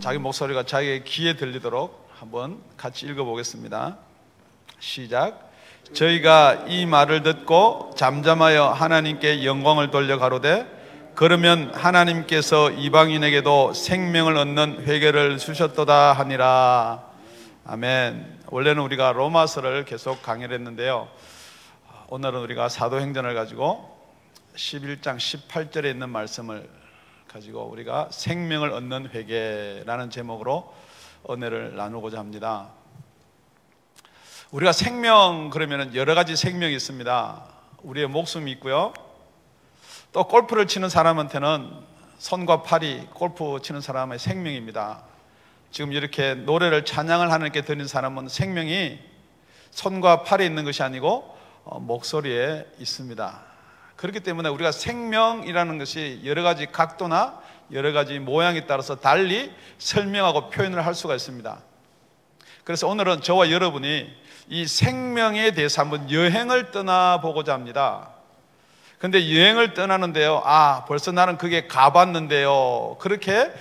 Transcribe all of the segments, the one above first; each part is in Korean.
자기 목소리가 자기의 귀에 들리도록 한번 같이 읽어보겠습니다. 시작. 저희가 이 말을 듣고 잠잠하여 하나님께 영광을 돌려 가로되 그러면 하나님께서 이방인에게도 생명을 얻는 회개를 주셨도다 하니라. 아멘. 원래는 우리가 로마서를 계속 강의를 했는데요, 오늘은 우리가 사도행전을 가지고 11장 18절에 있는 말씀을 가지고 우리가 생명을 얻는 회개라는 제목으로 은혜를 나누고자 합니다. 우리가 생명 그러면 여러 가지 생명이 있습니다. 우리의 목숨이 있고요, 또 골프를 치는 사람한테는 손과 팔이 골프 치는 사람의 생명입니다. 지금 이렇게 노래를 찬양을 하나님께 드리는 사람은 생명이 손과 팔에 있는 것이 아니고 목소리에 있습니다. 그렇기 때문에 우리가 생명이라는 것이 여러 가지 각도나 여러 가지 모양에 따라서 달리 설명하고 표현을 할 수가 있습니다. 그래서 오늘은 저와 여러분이 이 생명에 대해서 한번 여행을 떠나보고자 합니다. 근데 여행을 떠나는데요, 벌써 나는 그게 가봤는데요, 그렇게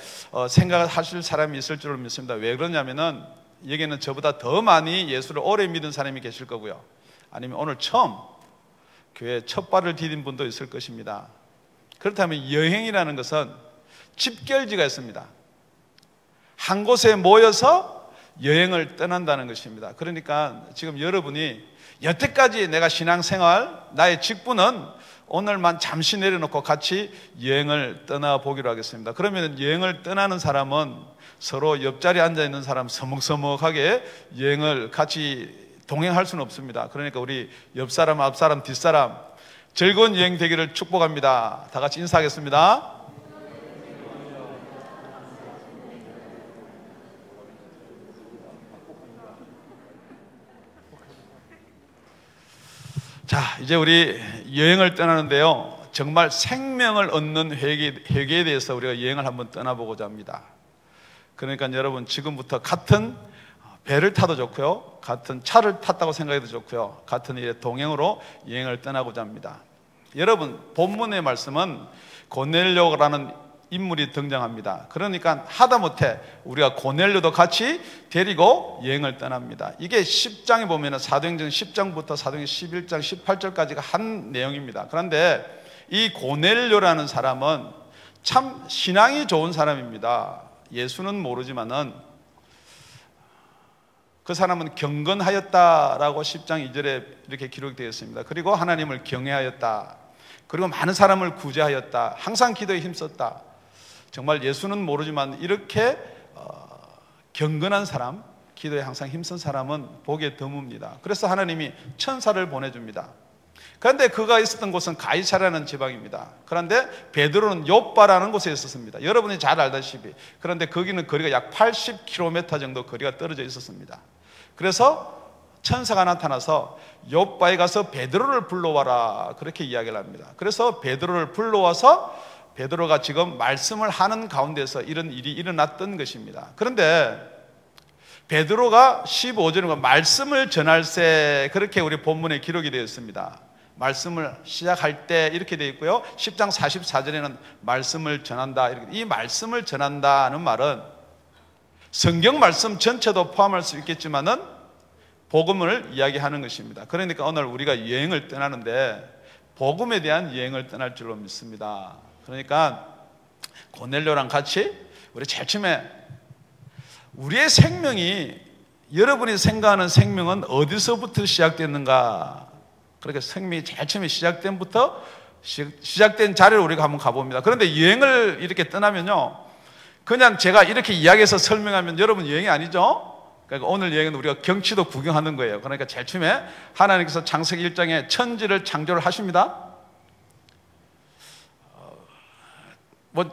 생각을 하실 사람이 있을 줄 믿습니다. 왜 그러냐면은 여기는 저보다 더 많이 예수를 오래 믿은 사람이 계실 거고요, 아니면 오늘 처음 교회에 첫 발을 디딘 분도 있을 것입니다. 그렇다면 여행이라는 것은 집결지가 있습니다. 한 곳에 모여서 여행을 떠난다는 것입니다. 그러니까 지금 여러분이 여태까지 내가 신앙생활, 나의 직분은 오늘만 잠시 내려놓고 같이 여행을 떠나보기로 하겠습니다. 그러면 여행을 떠나는 사람은 서로 옆자리에 앉아있는 사람 서먹서먹하게 여행을 같이 동행할 수는 없습니다. 그러니까 우리 옆사람, 앞사람, 뒷사람 즐거운 여행 되기를 축복합니다. 다 같이 인사하겠습니다. 자, 이제 우리 여행을 떠나는데요, 정말 생명을 얻는 회개에 대해서 우리가 여행을 한번 떠나보고자 합니다. 그러니까 여러분, 지금부터 같은 배를 타도 좋고요, 같은 차를 탔다고 생각해도 좋고요, 같은 일에 동행으로 여행을 떠나고자 합니다. 여러분, 본문의 말씀은 고넬료라는 인물이 등장합니다. 그러니까 하다못해 우리가 고넬료도 같이 데리고 여행을 떠납니다. 이게 10장에 보면 사도행전 10장부터 사도행전 11장 18절까지가 한 내용입니다. 그런데 이 고넬료라는 사람은 참 신앙이 좋은 사람입니다. 예수는 모르지만은 그 사람은 경건하였다라고 10장 2절에 이렇게 기록되어 있습니다. 그리고 하나님을 경외하였다. 그리고 많은 사람을 구제하였다. 항상 기도에 힘썼다. 정말 예수는 모르지만 이렇게 경건한 사람, 기도에 항상 힘쓴 사람은 보기에 드뭅니다. 그래서 하나님이 천사를 보내줍니다. 그런데 그가 있었던 곳은 가이사랴라는 지방입니다. 그런데 베드로는 욥바라는 곳에 있었습니다. 여러분이 잘 알다시피. 그런데 거기는 거리가 약 80km 정도 거리가 떨어져 있었습니다. 그래서 천사가 나타나서 욥바에 가서 베드로를 불러와라, 그렇게 이야기를 합니다. 그래서 베드로를 불러와서 베드로가 지금 말씀을 하는 가운데서 이런 일이 일어났던 것입니다. 그런데 베드로가 15절에 말씀을 전할세, 그렇게 우리 본문에 기록이 되어 있습니다. 말씀을 시작할 때 이렇게 되어 있고요, 10장 44절에는 말씀을 전한다. 이 말씀을 전한다는 말은 성경 말씀 전체도 포함할 수 있겠지만은 복음을 이야기하는 것입니다. 그러니까 오늘 우리가 여행을 떠나는데 복음에 대한 여행을 떠날 줄로 믿습니다. 그러니까 고넬료랑 같이 우리 제일 처음에 우리의 생명이, 여러분이 생각하는 생명은 어디서부터 시작됐는가? 그러니까 생명이 제일 처음에 시작된 자리를 우리가 한번 가봅니다. 그런데 여행을 이렇게 떠나면요, 그냥 제가 이렇게 이야기해서 설명하면 여러분 여행이 아니죠? 그러니까 오늘 여행은 우리가 경치도 구경하는 거예요. 그러니까 제일 처음에 하나님께서 창세기 1장에 천지를 창조를 하십니다.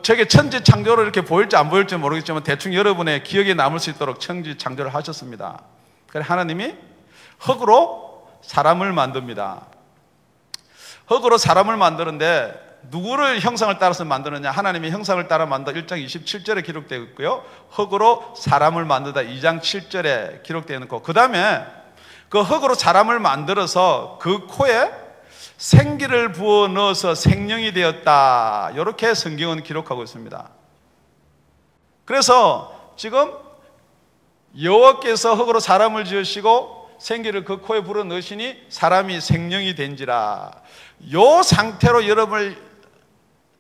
저게 천지 창조로 이렇게 보일지 안 보일지 모르겠지만 대충 여러분의 기억에 남을 수 있도록 천지 창조를 하셨습니다. 그래서 하나님이 흙으로 사람을 만듭니다. 흙으로 사람을 만드는데 누구를 형상을 따라서 만드느냐? 하나님의 형상을 따라 만든다 1장 27절에 기록되어 있고요, 흙으로 사람을 만들다 2장 7절에 기록되어 있고, 그 다음에 그 흙으로 사람을 만들어서 그 코에 생기를 부어 넣어서 생명이 되었다, 이렇게 성경은 기록하고 있습니다. 그래서 지금 여호와께서 흙으로 사람을 지으시고 생기를 그 코에 불어 넣으시니 사람이 생명이 된지라. 요 상태로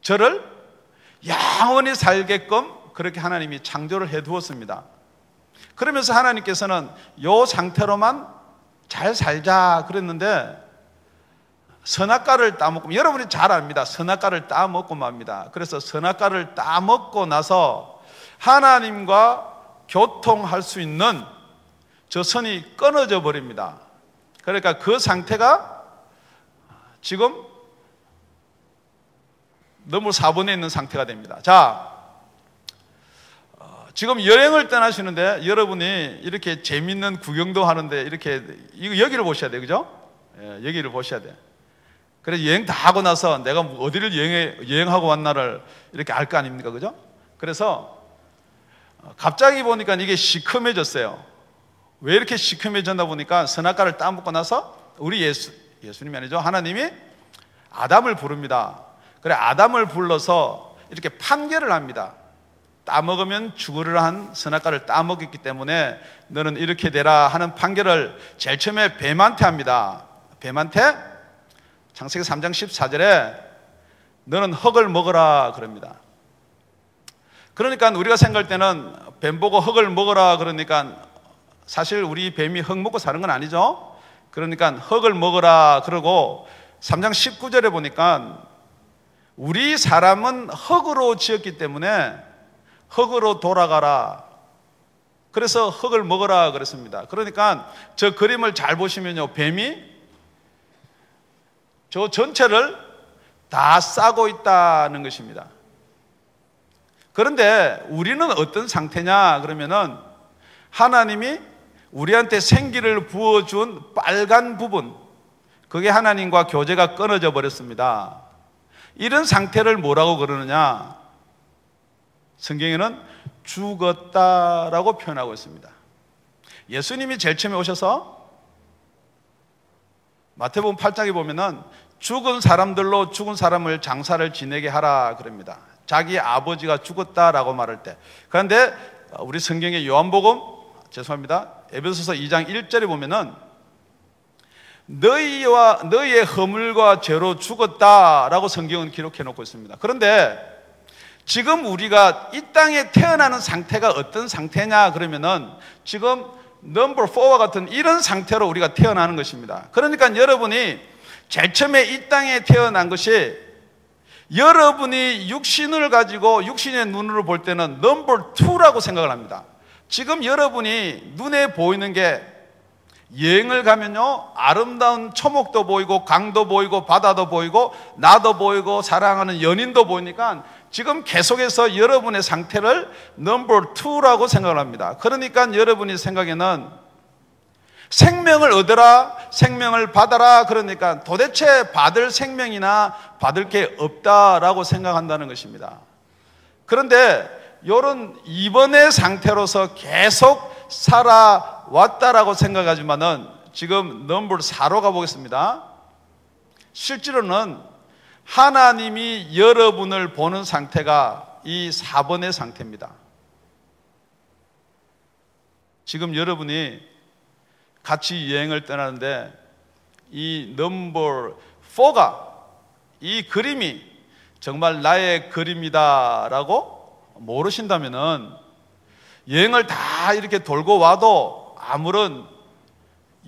저를 영원히 살게끔 그렇게 하나님이 창조를 해 두었습니다. 그러면서 하나님께서는 요 상태로만 잘 살자 그랬는데 선악과를 따먹고, 여러분이 잘 압니다. 선악과를 따먹고 맙니다. 그래서 선악과를 따먹고 나서 하나님과 교통할 수 있는 저 선이 끊어져 버립니다. 그러니까 그 상태가 지금 너무 4번에 있는 상태가 됩니다. 자, 지금 여행을 떠나시는데 여러분이 이렇게 재밌는 구경도 하는데 이렇게 여기를 보셔야 돼요. 그죠? 예, 여기를 보셔야 돼요. 그래서 여행 다 하고 나서 내가 어디를 여행하고 왔나를 이렇게 알 거 아닙니까? 그죠? 그래서 갑자기 보니까 이게 시커매졌어요. 왜 이렇게 시커매졌나 보니까 선악과를 따먹고 나서 우리 예수님이 아니죠. 하나님이 아담을 부릅니다. 그래, 아담을 불러서 이렇게 판결을 합니다. 따먹으면 죽으리라 한 선악과를 따먹었기 때문에 너는 이렇게 되라 하는 판결을 제일 처음에 뱀한테 합니다. 뱀한테 창세기 3장 14절에 너는 흙을 먹어라 그럽니다. 그러니까 우리가 생각할 때는 뱀 보고 흙을 먹어라 그러니까 사실 우리 뱀이 흙 먹고 사는 건 아니죠. 그러니까 흙을 먹어라 그러고 3장 19절에 보니까 우리 사람은 흙으로 지었기 때문에 흙으로 돌아가라. 그래서 흙을 먹어라 그랬습니다. 그러니까 저 그림을 잘 보시면요, 뱀이 저 전체를 다 싸고 있다는 것입니다. 그런데 우리는 어떤 상태냐 그러면은 하나님이 우리한테 생기를 부어준 빨간 부분, 그게 하나님과 교제가 끊어져 버렸습니다. 이런 상태를 뭐라고 그러느냐? 성경에는 죽었다라고 표현하고 있습니다. 예수님이 제일 처음에 오셔서 마태복음 8장에 보면은 죽은 사람들로 죽은 사람을 장사를 지내게 하라 그럽니다. 자기 아버지가 죽었다라고 말할 때. 그런데 우리 성경의 요한복음, 죄송합니다, 에베소서 2장 1절에 보면은 너희의 허물과 죄로 죽었다라고 성경은 기록해 놓고 있습니다. 그런데 지금 우리가 이 땅에 태어나는 상태가 어떤 상태냐 그러면은 지금 넘버 4와 같은 이런 상태로 우리가 태어나는 것입니다. 그러니까 여러분이 제일 처음에 이 땅에 태어난 것이 여러분이 육신을 가지고 육신의 눈으로 볼 때는 넘버 2라고 생각을 합니다. 지금 여러분이 눈에 보이는 게 여행을 가면요, 아름다운 초목도 보이고 강도 보이고 바다도 보이고 나도 보이고 사랑하는 연인도 보이니까 지금 계속해서 여러분의 상태를 넘버 2라고 생각을 합니다. 그러니까 여러분이 생각에는 생명을 얻어라, 생명을 받아라, 그러니까 도대체 받을 생명이나 받을 게 없다라고 생각한다는 것입니다. 그런데 이런 이번의 상태로서 계속 살아왔다라고 생각하지만은 지금 넘버 4로 가보겠습니다. 실제로는 하나님이 여러분을 보는 상태가 이 4번의 상태입니다. 지금 여러분이 같이 여행을 떠나는데 이 넘버 4가, 이 그림이 정말 나의 그림이다라고 모르신다면은 여행을 다 이렇게 돌고 와도 아무런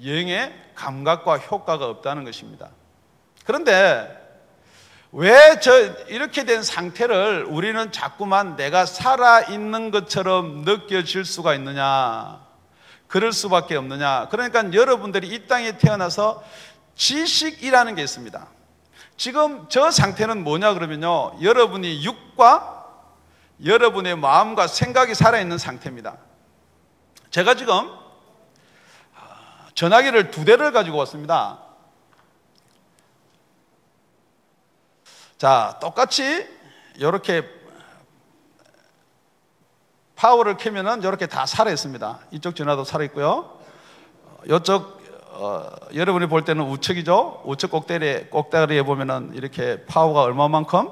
여행의 감각과 효과가 없다는 것입니다. 그런데 왜 이렇게 된 상태를 우리는 자꾸만 내가 살아있는 것처럼 느껴질 수가 있느냐, 그럴 수밖에 없느냐. 그러니까 여러분들이 이 땅에 태어나서 지식이라는 게 있습니다. 지금 저 상태는 뭐냐 그러면요, 여러분이 육과 여러분의 마음과 생각이 살아있는 상태입니다. 제가 지금 전화기를 2대를 가지고 왔습니다. 자, 똑같이 이렇게 파워를 켜면은 이렇게 다 살아있습니다. 이쪽 전화도 살아있고요. 이쪽 여러분이 볼 때는 우측이죠. 우측 꼭다리에 보면은 이렇게 파워가 얼마만큼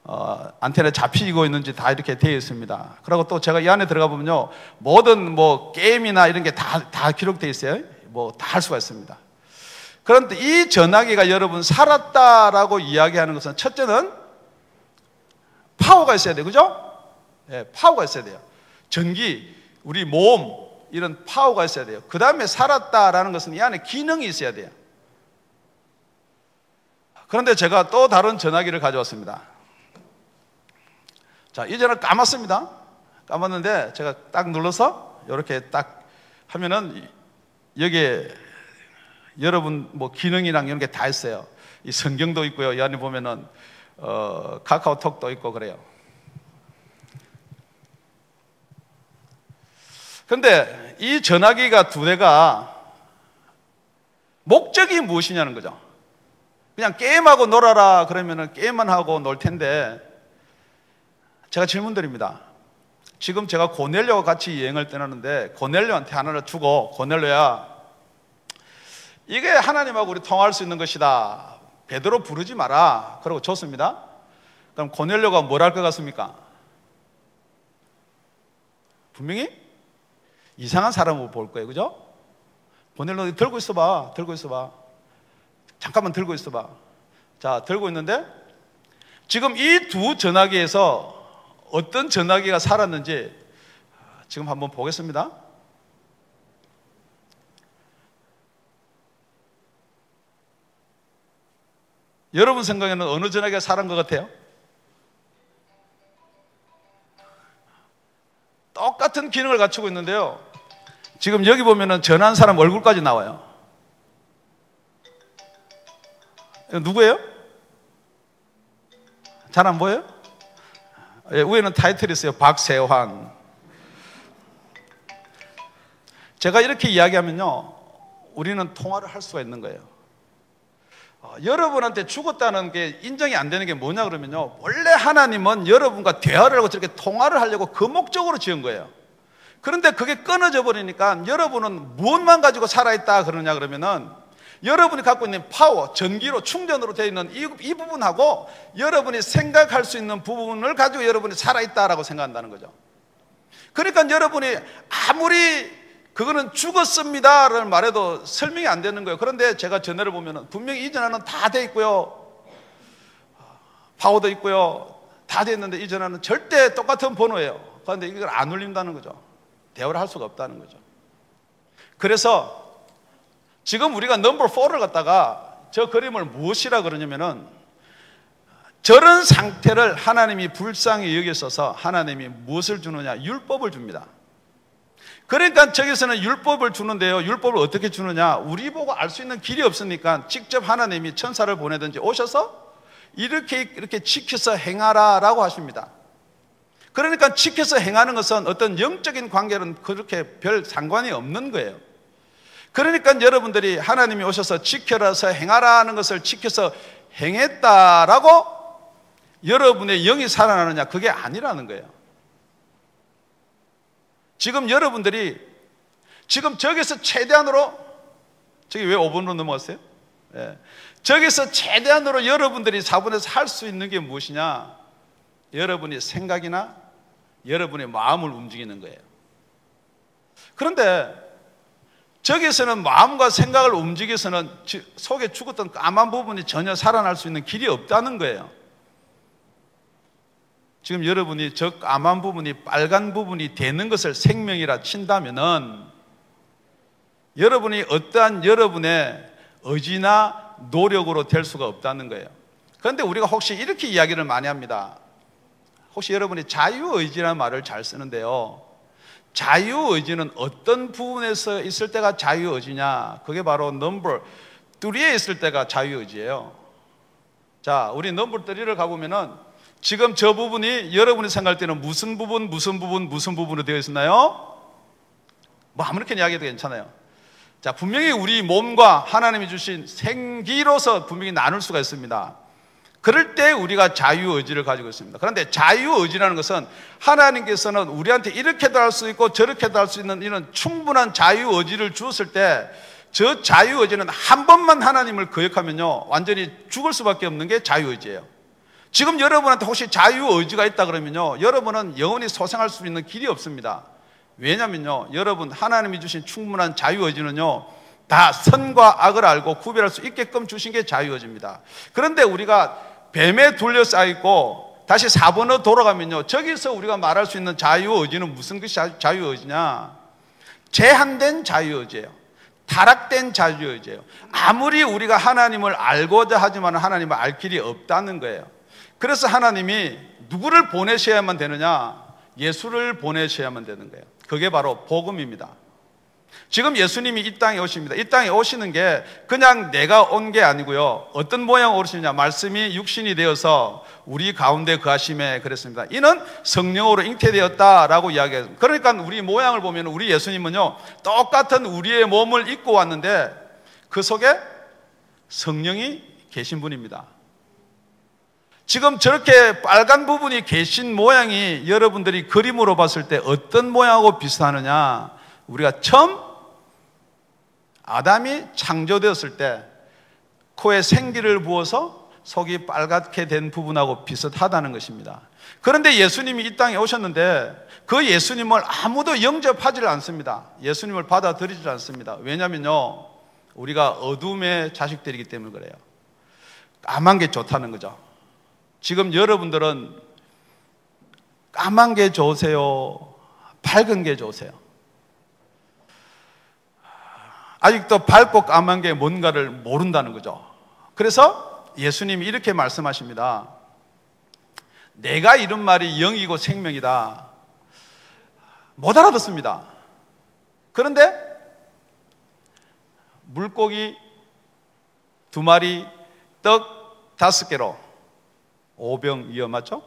안테나에 잡히고 있는지 다 이렇게 되어 있습니다. 그리고 또 제가 이 안에 들어가 보면요, 모든 뭐 게임이나 이런 게 다 기록되어 있어요. 뭐 다 할 수가 있습니다. 그런데 이 전화기가 여러분 살았다라고 이야기하는 것은 첫째는 파워가 있어야 돼요. 그죠? 예, 파워가 있어야 돼요. 전기, 우리 몸, 이런 파워가 있어야 돼요. 그 다음에 살았다라는 것은 이 안에 기능이 있어야 돼요. 그런데 제가 또 다른 전화기를 가져왔습니다. 자, 이 전화 감았습니다. 감았는데 제가 딱 눌러서 이렇게 딱 하면은 여기에 여러분 뭐 기능이랑 이런 게 다 있어요. 이 성경도 있고요. 이 안에 보면은 카카오톡도 있고 그래요. 그런데 이 전화기가 두 대가 목적이 무엇이냐는 거죠. 그냥 게임하고 놀아라 그러면은 게임만 하고 놀 텐데, 제가 질문 드립니다. 지금 제가 고넬료와 같이 여행을 떠나는데 고넬료한테 하나를 주고, 고넬료야, 이게 하나님하고 우리 통화할 수 있는 것이다, 베드로 부르지 마라, 그러고 줬습니다. 그럼 고넬료가 뭘 할 것 같습니까? 분명히 이상한 사람으로 볼 거예요. 그죠? 고넬료 들고 있어봐, 들고 있어봐, 잠깐만 들고 있어봐. 자, 들고 있는데 지금 이 두 전화기에서 어떤 전화기가 살았는지 지금 한번 보겠습니다. 여러분 생각에는 어느 전화기가 살은 것 같아요? 똑같은 기능을 갖추고 있는데요, 지금 여기 보면은 전화한 사람 얼굴까지 나와요. 이거 누구예요? 잘 안 보여요? 예, 위에는 타이틀이 있어요. 박세환. 제가 이렇게 이야기하면요, 우리는 통화를 할 수가 있는 거예요. 여러분한테 죽었다는 게 인정이 안 되는 게 뭐냐 그러면요, 원래 하나님은 여러분과 대화를 하고 저렇게 통화를 하려고 그 목적으로 지은 거예요. 그런데 그게 끊어져 버리니까 여러분은 무엇만 가지고 살아있다 그러냐 그러면은, 여러분이 갖고 있는 파워, 전기로 충전으로 되어 있는 이 부분하고 여러분이 생각할 수 있는 부분을 가지고 여러분이 살아있다라고 생각한다는 거죠. 그러니까 여러분이 아무리 그거는 죽었습니다를 말해도 설명이 안 되는 거예요. 그런데 제가 전화를 보면은 분명히 이 전화는 다 돼 있고요, 파워도 있고요, 다 돼 있는데 이 전화는 절대 똑같은 번호예요. 그런데 이걸 안 울린다는 거죠. 대화를 할 수가 없다는 거죠. 그래서 지금 우리가 넘버 4를 갖다가 저 그림을 무엇이라 그러냐면은, 저런 상태를 하나님이 불쌍히 여기셔서 하나님이 무엇을 주느냐? 율법을 줍니다. 그러니까 저기서는 율법을 주는데요, 율법을 어떻게 주느냐? 우리 보고 알 수 있는 길이 없으니까 직접 하나님이 천사를 보내든지 오셔서 이렇게 지켜서 행하라 라고 하십니다. 그러니까 지켜서 행하는 것은 어떤 영적인 관계는 그렇게 별 상관이 없는 거예요. 그러니까 여러분들이 하나님이 오셔서 지켜라서 행하라는 것을 지켜서 행했다라고 여러분의 영이 살아나느냐? 그게 아니라는 거예요. 지금 여러분들이 지금 저기서 최대한으로, 저기 왜 5번으로 넘어갔어요? 예. 저기서 최대한으로 여러분들이 4번에서 할 수 있는 게 무엇이냐? 여러분이 생각이나 여러분의 마음을 움직이는 거예요. 그런데 저기서는 마음과 생각을 움직여서는 속에 죽었던 까만 부분이 전혀 살아날 수 있는 길이 없다는 거예요. 지금 여러분이 저 까만 부분이 빨간 부분이 되는 것을 생명이라 친다면은, 여러분이 어떠한 여러분의 의지나 노력으로 될 수가 없다는 거예요. 그런데 우리가 혹시 이렇게 이야기를 많이 합니다. 혹시 여러분이 자유의지라는 말을 잘 쓰는데요, 자유의지는 어떤 부분에서 있을 때가 자유의지냐? 그게 바로 넘버 3에 있을 때가 자유의지예요. 자, 우리 넘버 3를 가보면은 지금 저 부분이 여러분이 생각할 때는 무슨 부분으로 되어 있나요? 뭐 아무렇게 이야기해도 괜찮아요. 자, 분명히 우리 몸과 하나님이 주신 생기로서 분명히 나눌 수가 있습니다. 그럴 때 우리가 자유의지를 가지고 있습니다. 그런데 자유의지라는 것은 하나님께서는 우리한테 이렇게도 할 수 있고 저렇게도 할 수 있는 이런 충분한 자유의지를 주었을 때, 저 자유의지는 한 번만 하나님을 거역하면요, 완전히 죽을 수밖에 없는 게 자유의지예요. 지금 여러분한테 혹시 자유의지가 있다 그러면요, 여러분은 영원히 소생할 수 있는 길이 없습니다. 왜냐면요, 여러분 하나님이 주신 충분한 자유의지는요, 다 선과 악을 알고 구별할 수 있게끔 주신 게 자유의지입니다. 그런데 우리가 뱀에 둘러싸여 있고 다시 4번으로 돌아가면요, 저기서 우리가 말할 수 있는 자유의지는 무슨 것이 자유의지냐? 제한된 자유의지예요. 타락된 자유의지예요. 아무리 우리가 하나님을 알고자 하지만 하나님을 알 길이 없다는 거예요. 그래서 하나님이 누구를 보내셔야만 되느냐? 예수를 보내셔야만 되는 거예요. 그게 바로 복음입니다. 지금 예수님이 이 땅에 오십니다. 이 땅에 오시는 게 그냥 내가 온 게 아니고요, 어떤 모양으로 오시느냐? 말씀이 육신이 되어서 우리 가운데 거하심에 그랬습니다. 이는 성령으로 잉태되었다라고 이야기해요. 그러니까 우리 모양을 보면 우리 예수님은요, 똑같은 우리의 몸을 입고 왔는데 그 속에 성령이 계신 분입니다. 지금 저렇게 빨간 부분이 계신 모양이 여러분들이 그림으로 봤을 때 어떤 모양하고 비슷하느냐? 우리가 처음 아담이 창조되었을 때 코에 생기를 부어서 속이 빨갛게 된 부분하고 비슷하다는 것입니다. 그런데 예수님이 이 땅에 오셨는데 그 예수님을 아무도 영접하지를 않습니다. 예수님을 받아들이지 않습니다. 왜냐면요, 우리가 어둠의 자식들이기 때문에 그래요. 까만 게 좋다는 거죠. 지금 여러분들은 까만 게 좋으세요? 밝은 게 좋으세요? 아직도 밝고 까만 게 뭔가를 모른다는 거죠. 그래서 예수님이 이렇게 말씀하십니다. 내가 이런 말이 영이고 생명이다. 못 알아듣습니다. 그런데 물고기 2마리, 떡 5개로 5병이어 맞죠?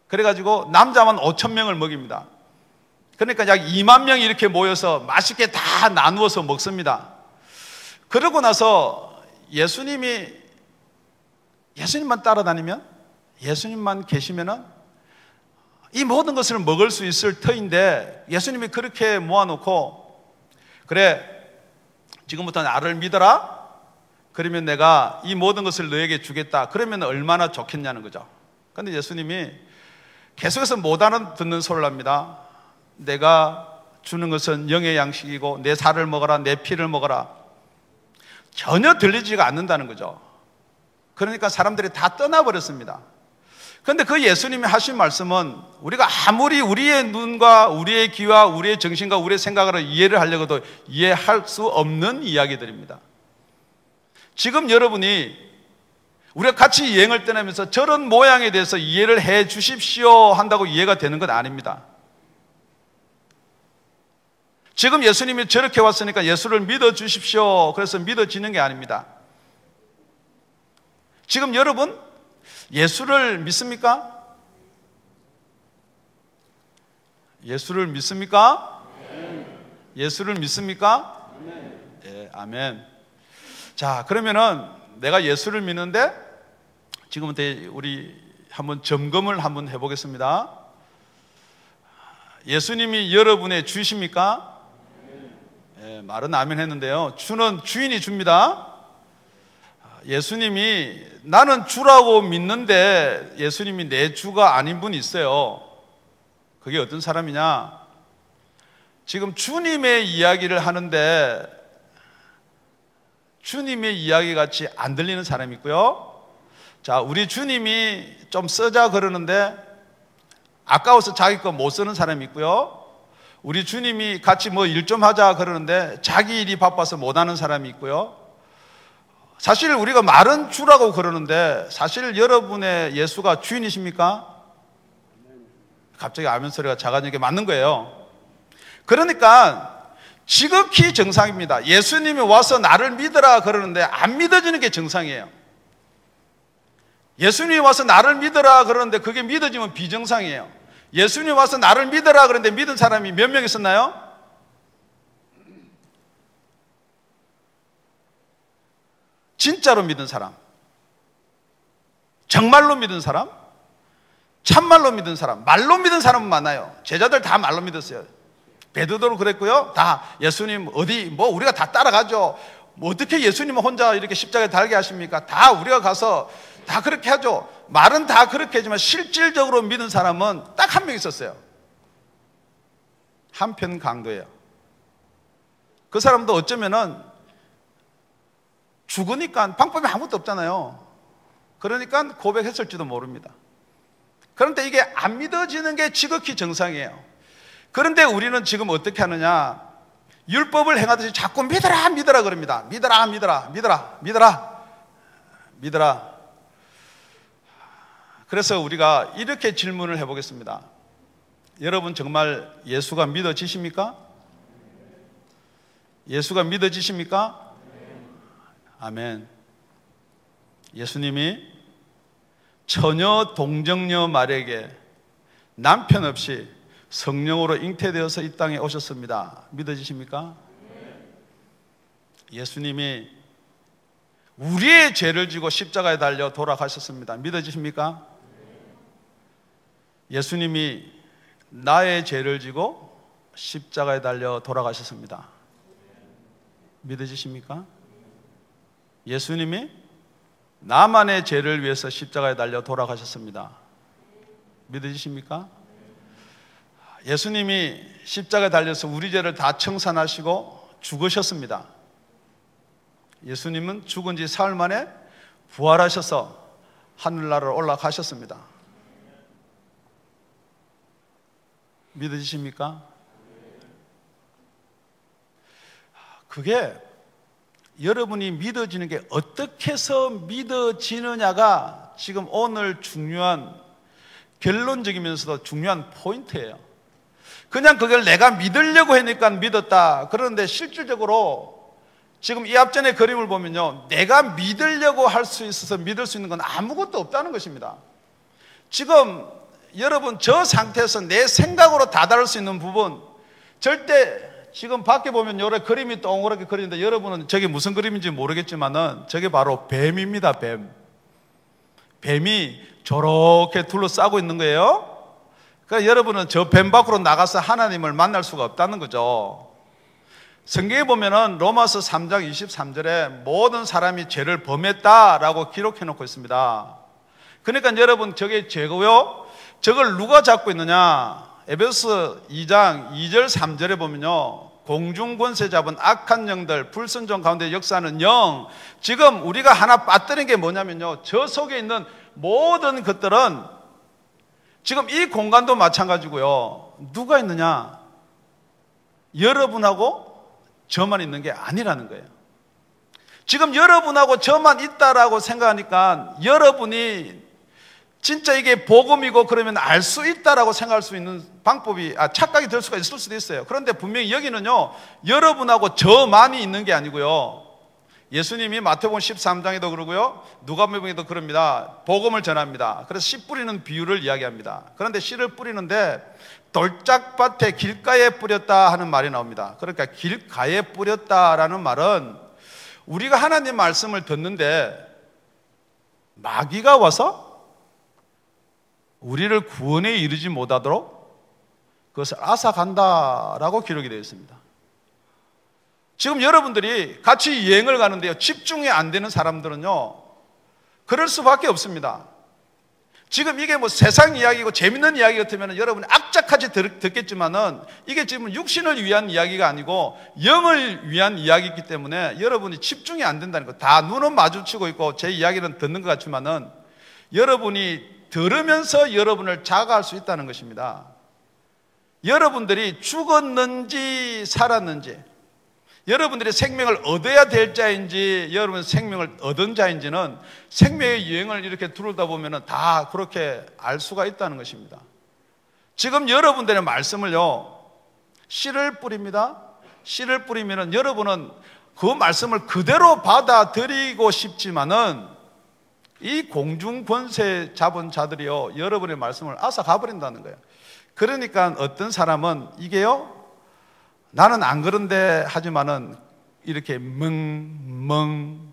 그래가지고 남자만 5,000명을 먹입니다. 그러니까 약 2만 명이 이렇게 모여서 맛있게 다 나누어서 먹습니다. 그러고 나서 예수님만 따라다니면, 예수님만 계시면은 이 모든 것을 먹을 수 있을 터인데 예수님이 그렇게 모아놓고, 그래 지금부터 나를 믿어라, 그러면 내가 이 모든 것을 너에게 주겠다, 그러면 얼마나 좋겠냐는 거죠. 그런데 예수님이 계속해서 못 알아듣는 소리를 합니다. 내가 주는 것은 영의 양식이고 내 살을 먹어라, 내 피를 먹어라. 전혀 들리지가 않는다는 거죠. 그러니까 사람들이 다 떠나버렸습니다. 그런데 그 예수님이 하신 말씀은 우리가 아무리 우리의 눈과 우리의 귀와 우리의 정신과 우리의 생각으로 이해를 하려고도 이해할 수 없는 이야기들입니다. 지금 여러분이 우리가 같이 여행을 떠나면서 저런 모양에 대해서 이해를 해 주십시오 한다고 이해가 되는 건 아닙니다. 지금 예수님이 저렇게 왔으니까 예수를 믿어 주십시오, 그래서 믿어지는 게 아닙니다. 지금 여러분 예수를 믿습니까? 예수를 믿습니까? 예수를 믿습니까? 예, 아멘. 자, 그러면은 내가 예수를 믿는데 지금부터 우리 한번 점검을 한번 해보겠습니다. 예수님이 여러분의 주이십니까? 예, 말은 아멘 했는데요, 주는 주인이 줍니다. 예수님이 나는 주라고 믿는데 예수님이 내 주가 아닌 분이 있어요. 그게 어떤 사람이냐? 지금 주님의 이야기를 하는데 주님의 이야기 같이 안 들리는 사람이 있고요. 자, 우리 주님이 좀 쓰자 그러는데 아까워서 자기 거 못 쓰는 사람이 있고요. 우리 주님이 같이 뭐 일 좀 하자 그러는데 자기 일이 바빠서 못 하는 사람이 있고요. 사실 우리가 말은 주라고 그러는데 사실 여러분의 예수가 주인이십니까? 갑자기 아멘 소리가 작아지는 게 맞는 거예요. 그러니까 지극히 정상입니다. 예수님이 와서 나를 믿어라 그러는데 안 믿어지는 게 정상이에요. 예수님이 와서 나를 믿어라 그러는데 그게 믿어지면 비정상이에요. 예수님이 와서 나를 믿어라 그러는데 믿은 사람이 몇 명 있었나요? 진짜로 믿은 사람, 정말로 믿은 사람, 참말로 믿은 사람, 말로 믿은 사람은 많아요. 제자들 다 말로 믿었어요. 베드로도 그랬고요. 다 예수님 어디 뭐 우리가 다 따라가죠. 뭐 어떻게 예수님은 혼자 이렇게 십자가에 달게 하십니까? 다 우리가 가서 다 그렇게 하죠. 말은 다 그렇게 하지만 실질적으로 믿은 사람은 딱 한 명 있었어요. 한편 강도예요. 그 사람도 어쩌면은 죽으니까 방법이 아무것도 없잖아요. 그러니까 고백했을지도 모릅니다. 그런데 이게 안 믿어지는 게 지극히 정상이에요. 그런데 우리는 지금 어떻게 하느냐? 율법을 행하듯이 자꾸 믿어라 믿어라 그럽니다. 믿어라 믿어라 믿어라 믿어라 믿어라. 그래서 우리가 이렇게 질문을 해보겠습니다. 여러분 정말 예수가 믿어지십니까? 예수가 믿어지십니까? 아멘. 예수님이 처녀 동정녀 마리아에게 남편 없이 성령으로 잉태되어서 이 땅에 오셨습니다. 믿어지십니까? 예수님이 우리의 죄를 지고 십자가에 달려 돌아가셨습니다. 믿어지십니까? 예수님이 나의 죄를 지고 십자가에 달려 돌아가셨습니다. 믿어지십니까? 예수님이 나만의 죄를 위해서 십자가에 달려 돌아가셨습니다. 믿어지십니까? 예수님이 십자가에 달려서 우리 죄를 다 청산하시고 죽으셨습니다. 예수님은 죽은 지 사흘 만에 부활하셔서 하늘나라로 올라가셨습니다. 믿어지십니까? 그게 여러분이 믿어지는 게 어떻게 해서 믿어지느냐가 지금 오늘 중요한 결론적이면서도 중요한 포인트예요. 그냥 그걸 내가 믿으려고 하니까 믿었다. 그런데 실질적으로 지금 이 앞전의 그림을 보면요, 내가 믿으려고 할 수 있어서 믿을 수 있는 건 아무것도 없다는 것입니다. 지금 여러분 저 상태에서 내 생각으로 다다를 수 있는 부분 절대, 지금 밖에 보면 여러 그림이 동그랗게 그리는데 여러분은 저게 무슨 그림인지 모르겠지만은 저게 바로 뱀입니다. 뱀이 저렇게 둘러싸고 있는 거예요. 그러니까 여러분은 저 뱀 밖으로 나가서 하나님을 만날 수가 없다는 거죠. 성경에 보면은 로마서 3장 23절에 모든 사람이 죄를 범했다라고 기록해 놓고 있습니다. 그러니까 여러분 저게 죄고요. 저걸 누가 잡고 있느냐? 에베소 2장 2절 3절에 보면요, 공중권세 잡은 악한 영들, 불순종 가운데 역사하는 영, 지금 우리가 하나 빠뜨린 게 뭐냐면요, 저 속에 있는 모든 것들은 지금 이 공간도 마찬가지고요, 누가 있느냐? 여러분하고 저만 있는 게 아니라는 거예요. 지금 여러분하고 저만 있다라고 생각하니까 여러분이 진짜 이게 복음이고 그러면 알 수 있다라고 생각할 수 있는 방법이, 착각이 될 수가 있을 수도 있어요. 그런데 분명히 여기는요, 여러분하고 저만이 있는 게 아니고요, 예수님이 마태복음 13장에도 그러고요, 누가복음에도 그럽니다. 복음을 전합니다. 그래서 씨 뿌리는 비유를 이야기합니다. 그런데 씨를 뿌리는데 돌짝밭에 길가에 뿌렸다 하는 말이 나옵니다. 그러니까 길가에 뿌렸다라는 말은 우리가 하나님 말씀을 듣는데 마귀가 와서 우리를 구원에 이르지 못하도록 그것을 앗아간다라고 기록이 되어 있습니다. 지금 여러분들이 같이 여행을 가는데요, 집중이 안 되는 사람들은요, 그럴 수밖에 없습니다. 지금 이게 뭐 세상 이야기고 재밌는 이야기 같으면 여러분이 악착같이 듣겠지만은 이게 지금 육신을 위한 이야기가 아니고 영을 위한 이야기이기 때문에 여러분이 집중이 안 된다는 거. 다 눈은 마주치고 있고 제 이야기는 듣는 것 같지만은 여러분이 들으면서 여러분을 자각할 수 있다는 것입니다. 여러분들이 죽었는지 살았는지, 여러분들이 생명을 얻어야 될 자인지 여러분 생명을 얻은 자인지는 생명의 여행을 이렇게 두르다 보면 다 그렇게 알 수가 있다는 것입니다. 지금 여러분들의 말씀을요, 씨를 뿌립니다. 씨를 뿌리면 여러분은 그 말씀을 그대로 받아들이고 싶지만은 이 공중 권세 잡은 자들이요, 여러분의 말씀을 앗아가버린다는 거예요. 그러니까 어떤 사람은 이게요, 나는 안 그런데 하지만은 이렇게 멍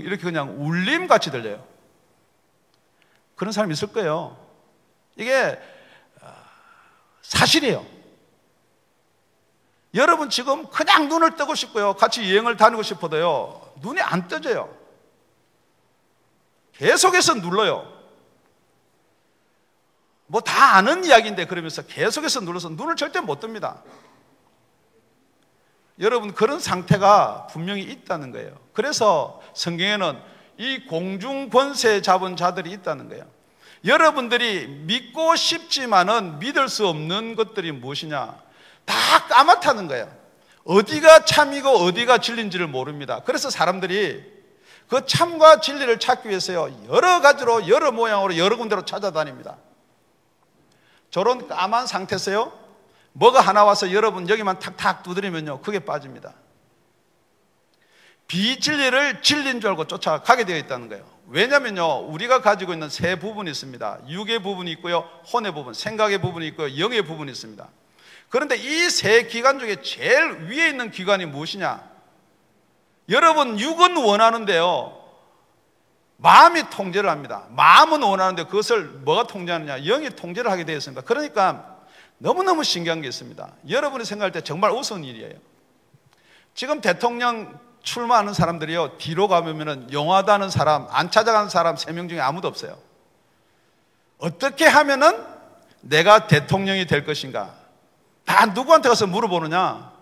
이렇게 그냥 울림같이 들려요. 그런 사람이 있을 거예요. 이게 사실이에요. 여러분 지금 그냥 눈을 뜨고 싶고요, 같이 여행을 다니고 싶어도요, 눈이 안 떠져요. 계속해서 눌러요. 뭐 다 아는 이야기인데 그러면서 계속해서 눌러서 눈을 절대 못 뜹니다. 여러분, 그런 상태가 분명히 있다는 거예요. 그래서 성경에는 이 공중 권세 잡은 자들이 있다는 거예요. 여러분들이 믿고 싶지만은 믿을 수 없는 것들이 무엇이냐? 다 까맣다는 거예요. 어디가 참이고 어디가 진리인지를 모릅니다. 그래서 사람들이 그 참과 진리를 찾기 위해서요, 여러 가지로, 여러 모양으로, 여러 군데로 찾아다닙니다. 저런 까만 상태에서요, 뭐가 하나 와서 여러분 여기만 탁탁 두드리면요, 그게 빠집니다. 비진리를 진리인 줄 알고 쫓아가게 되어 있다는 거예요. 왜냐면요, 우리가 가지고 있는 세 부분이 있습니다. 육의 부분이 있고요, 혼의 부분, 생각의 부분이 있고요, 영의 부분이 있습니다. 그런데 이 세 기관 중에 제일 위에 있는 기관이 무엇이냐? 여러분, 육은 원하는데요, 마음이 통제를 합니다. 마음은 원하는데 그것을 뭐가 통제하느냐? 영이 통제를 하게 되어 있습니다. 그러니까 너무너무 신기한 게 있습니다. 여러분이 생각할 때 정말 우스운 일이에요. 지금 대통령 출마하는 사람들이요, 뒤로 가보면은 용하다는 사람, 안 찾아가는 사람 3명 중에 아무도 없어요. 어떻게 하면은 내가 대통령이 될 것인가? 다 누구한테 가서 물어보느냐?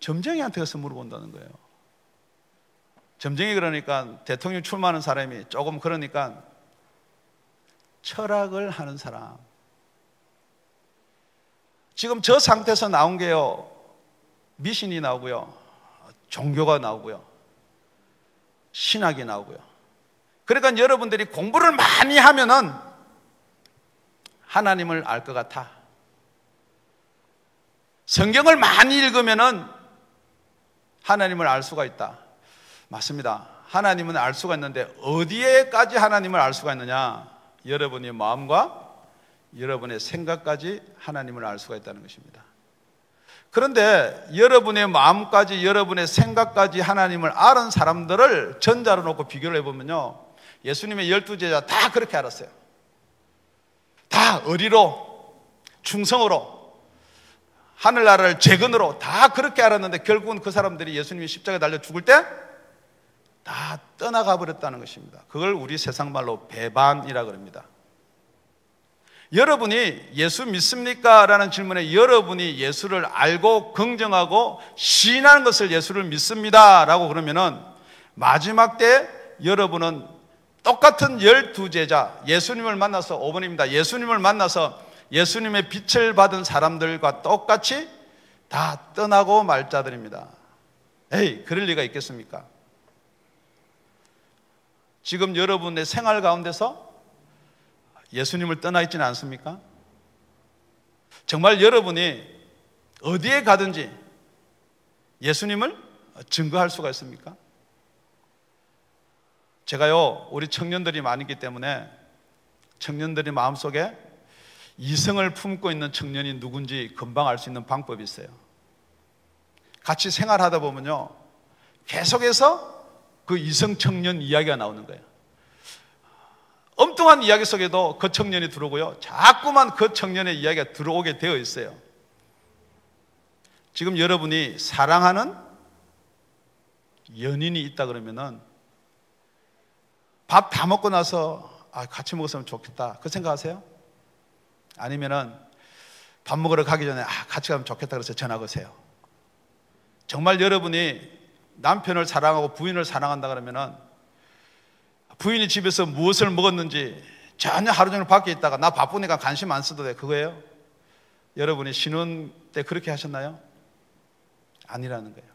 점쟁이한테 가서 물어본다는 거예요. 점쟁이, 그러니까 대통령 출마하는 사람이 조금, 그러니까 철학을 하는 사람. 지금 저 상태에서 나온 게요, 미신이 나오고요, 종교가 나오고요, 신학이 나오고요. 그러니까 여러분들이 공부를 많이 하면은 하나님을 알 것 같아. 성경을 많이 읽으면은 하나님을 알 수가 있다. 맞습니다. 하나님은 알 수가 있는데 어디에까지 하나님을 알 수가 있느냐? 여러분의 마음과 여러분의 생각까지 하나님을 알 수가 있다는 것입니다. 그런데 여러분의 마음까지, 여러분의 생각까지 하나님을 아는 사람들을 전자로 놓고 비교를 해보면요, 예수님의 12제자 다 그렇게 알았어요. 다 의리로, 충성으로, 하늘나라를 재건으로 다 그렇게 알았는데 결국은 그 사람들이 예수님이 십자가에 달려 죽을 때 다 떠나가 버렸다는 것입니다. 그걸 우리 세상 말로 배반이라 그럽니다. 여러분이 예수 믿습니까? 라는 질문에 여러분이 예수를 알고 긍정하고 시인하는 것을 예수를 믿습니다 라고 그러면은 마지막 때 여러분은 똑같은 12제자, 예수님을 만나서, 5번입니다. 예수님을 만나서 예수님의 빛을 받은 사람들과 똑같이 다 떠나고 말 자들입니다. 에이, 그럴 리가 있겠습니까? 지금 여러분의 생활 가운데서 예수님을 떠나 있지는 않습니까? 정말 여러분이 어디에 가든지 예수님을 증거할 수가 있습니까? 제가요, 우리 청년들이 많기 때문에 청년들이 마음속에 이성을 품고 있는 청년이 누군지 금방 알 수 있는 방법이 있어요. 같이 생활하다 보면요, 계속해서 그 이성 청년 이야기가 나오는 거예요. 엉뚱한 이야기 속에도 그 청년이 들어오고요, 자꾸만 그 청년의 이야기가 들어오게 되어 있어요. 지금 여러분이 사랑하는 연인이 있다 그러면은 밥 다 먹고 나서 같이 먹었으면 좋겠다, 그 생각하세요? 아니면은 밥 먹으러 가기 전에 같이 가면 좋겠다 그래서 전화 거세요? 정말 여러분이 남편을 사랑하고 부인을 사랑한다 그러면은 부인이 집에서 무엇을 먹었는지 전혀 하루 종일 밖에 있다가 나 바쁘니까 관심 안 써도 돼, 그거예요? 여러분이 신혼 때 그렇게 하셨나요? 아니라는 거예요.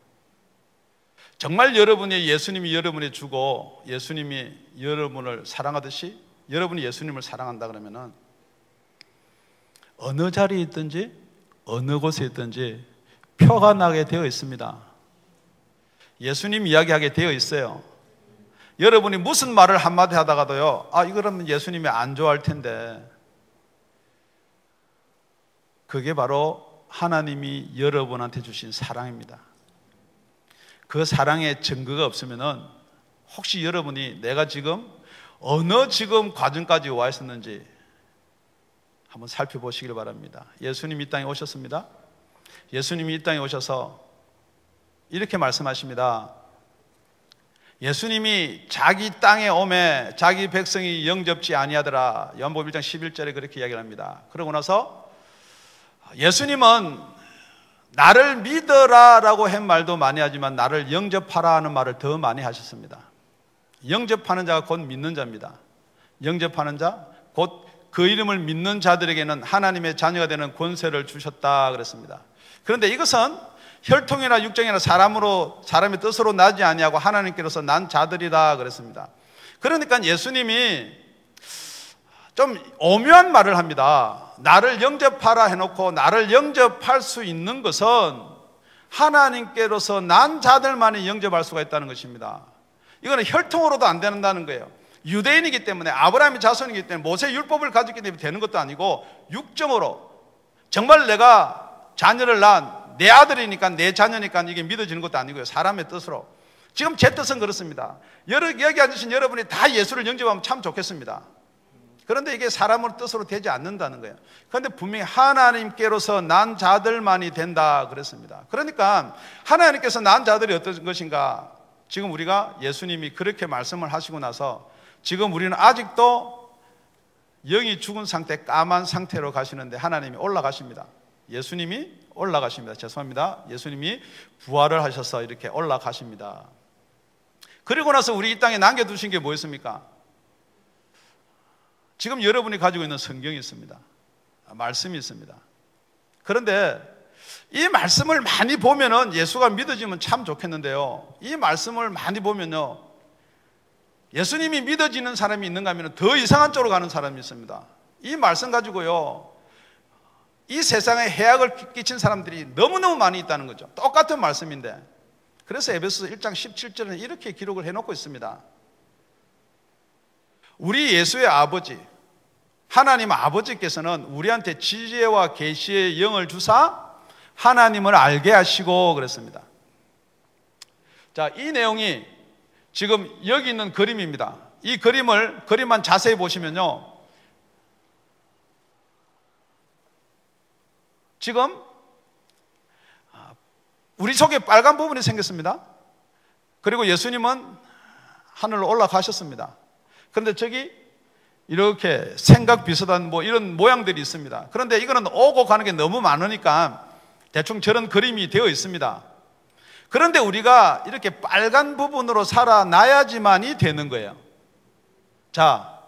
정말 여러분이 예수님이 여러분이 주고 예수님이 여러분을 사랑하듯이 여러분이 예수님을 사랑한다 그러면은 어느 자리에 있든지 어느 곳에 있든지 표가 나게 되어 있습니다. 예수님 이야기하게 되어 있어요. 여러분이 무슨 말을 한마디 하다가도요, 이거라면 예수님이 안 좋아할 텐데, 그게 바로 하나님이 여러분한테 주신 사랑입니다. 그 사랑의 증거가 없으면은 혹시 여러분이 내가 지금 어느 과정까지 와 있었는지 한번 살펴보시길 바랍니다. 예수님이 이 땅에 오셨습니다. 예수님이 이 땅에 오셔서 이렇게 말씀하십니다. 예수님이 자기 땅에 오매 자기 백성이 영접지 아니하더라. 요한복음 1장 11절에 그렇게 이야기를 합니다. 그러고 나서 예수님은 나를 믿어라 라고 한 말도 많이 하지만 나를 영접하라 하는 말을 더 많이 하셨습니다. 영접하는 자가 곧 믿는 자입니다. 영접하는 자, 곧 그 이름을 믿는 자들에게는 하나님의 자녀가 되는 권세를 주셨다 그랬습니다. 그런데 이것은 혈통이나 육정이나 사람의 뜻으로 나지 아니하고 하나님께로서 난 자들이다 그랬습니다. 그러니까 예수님이 좀 오묘한 말을 합니다. 나를 영접하라 해놓고 나를 영접할 수 있는 것은 하나님께로서 난 자들만이 영접할 수가 있다는 것입니다. 이거는 혈통으로도 안 된다는 거예요. 유대인이기 때문에, 아브라함의 자손이기 때문에, 모세 율법을 가졌기 때문에 되는 것도 아니고 육정으로 정말 내가 자녀를 낳은 내 아들이니까 내 자녀니까 이게 믿어지는 것도 아니고요. 사람의 뜻으로. 지금 제 뜻은 그렇습니다. 여기 앉으신 여러분이 다 예수를 영접하면 참 좋겠습니다. 그런데 이게 사람의 뜻으로 되지 않는다는 거예요. 그런데 분명히 하나님께로서 난 자들만이 된다 그랬습니다. 그러니까 하나님께서 난 자들이 어떤 것인가? 지금 우리가 예수님이 그렇게 말씀을 하시고 나서 지금 우리는 아직도 영이 죽은 상태, 까만 상태로 가시는데 하나님이 올라가십니다. 예수님이 올라가십니다. 죄송합니다. 예수님이 부활을 하셔서 이렇게 올라가십니다. 그리고 나서 우리 이 땅에 남겨두신 게 뭐였습니까? 지금 여러분이 가지고 있는 성경이 있습니다. 말씀이 있습니다. 그런데 이 말씀을 많이 보면은 예수가 믿어지면 참 좋겠는데요. 이 말씀을 많이 보면요, 예수님이 믿어지는 사람이 있는가 하면 더 이상한 쪽으로 가는 사람이 있습니다. 이 말씀 가지고요, 이 세상에 해악을 끼친 사람들이 너무너무 많이 있다는 거죠. 똑같은 말씀인데. 그래서 에베소서 1장 17절에는 이렇게 기록을 해놓고 있습니다. 우리 예수의 아버지, 하나님 아버지께서는 우리한테 지혜와 계시의 영을 주사 하나님을 알게 하시고 그랬습니다. 자, 이 내용이 지금 여기 있는 그림입니다. 이 그림만 자세히 보시면요, 지금 우리 속에 빨간 부분이 생겼습니다. 그리고 예수님은 하늘로 올라가셨습니다. 그런데 저기 이렇게 생각 비슷한 이런 모양들이 있습니다. 그런데 이거는 오고 가는 게 너무 많으니까 대충 저런 그림이 되어 있습니다. 그런데 우리가 이렇게 빨간 부분으로 살아나야지만이 되는 거예요. 자,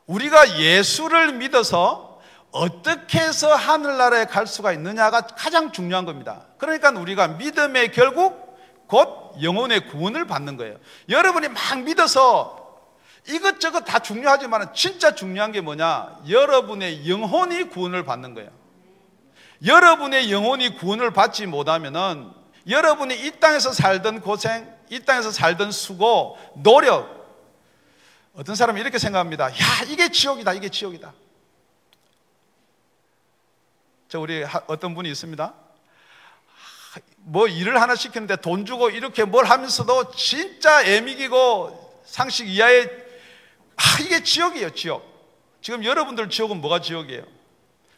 우리가 예수를 믿어서 어떻게 해서 하늘나라에 갈 수가 있느냐가 가장 중요한 겁니다. 그러니까 우리가 믿음의 결국 곧 영혼의 구원을 받는 거예요. 여러분이 막 믿어서 이것저것 다 중요하지만 진짜 중요한 게 뭐냐? 여러분의 영혼이 구원을 받는 거예요. 여러분의 영혼이 구원을 받지 못하면은 여러분이 이 땅에서 살던 고생, 이 땅에서 살던 수고, 노력, 어떤 사람은 이렇게 생각합니다. 야, 이게 지옥이다, 이게 지옥이다. 우리 어떤 분이 있습니다. 일을 하나 시키는데 돈 주고 이렇게 뭘 하면서도 진짜 애미기고 상식 이하의 이게 지옥이에요, 지옥. 지금 여러분들 지옥은 뭐가 지옥이에요?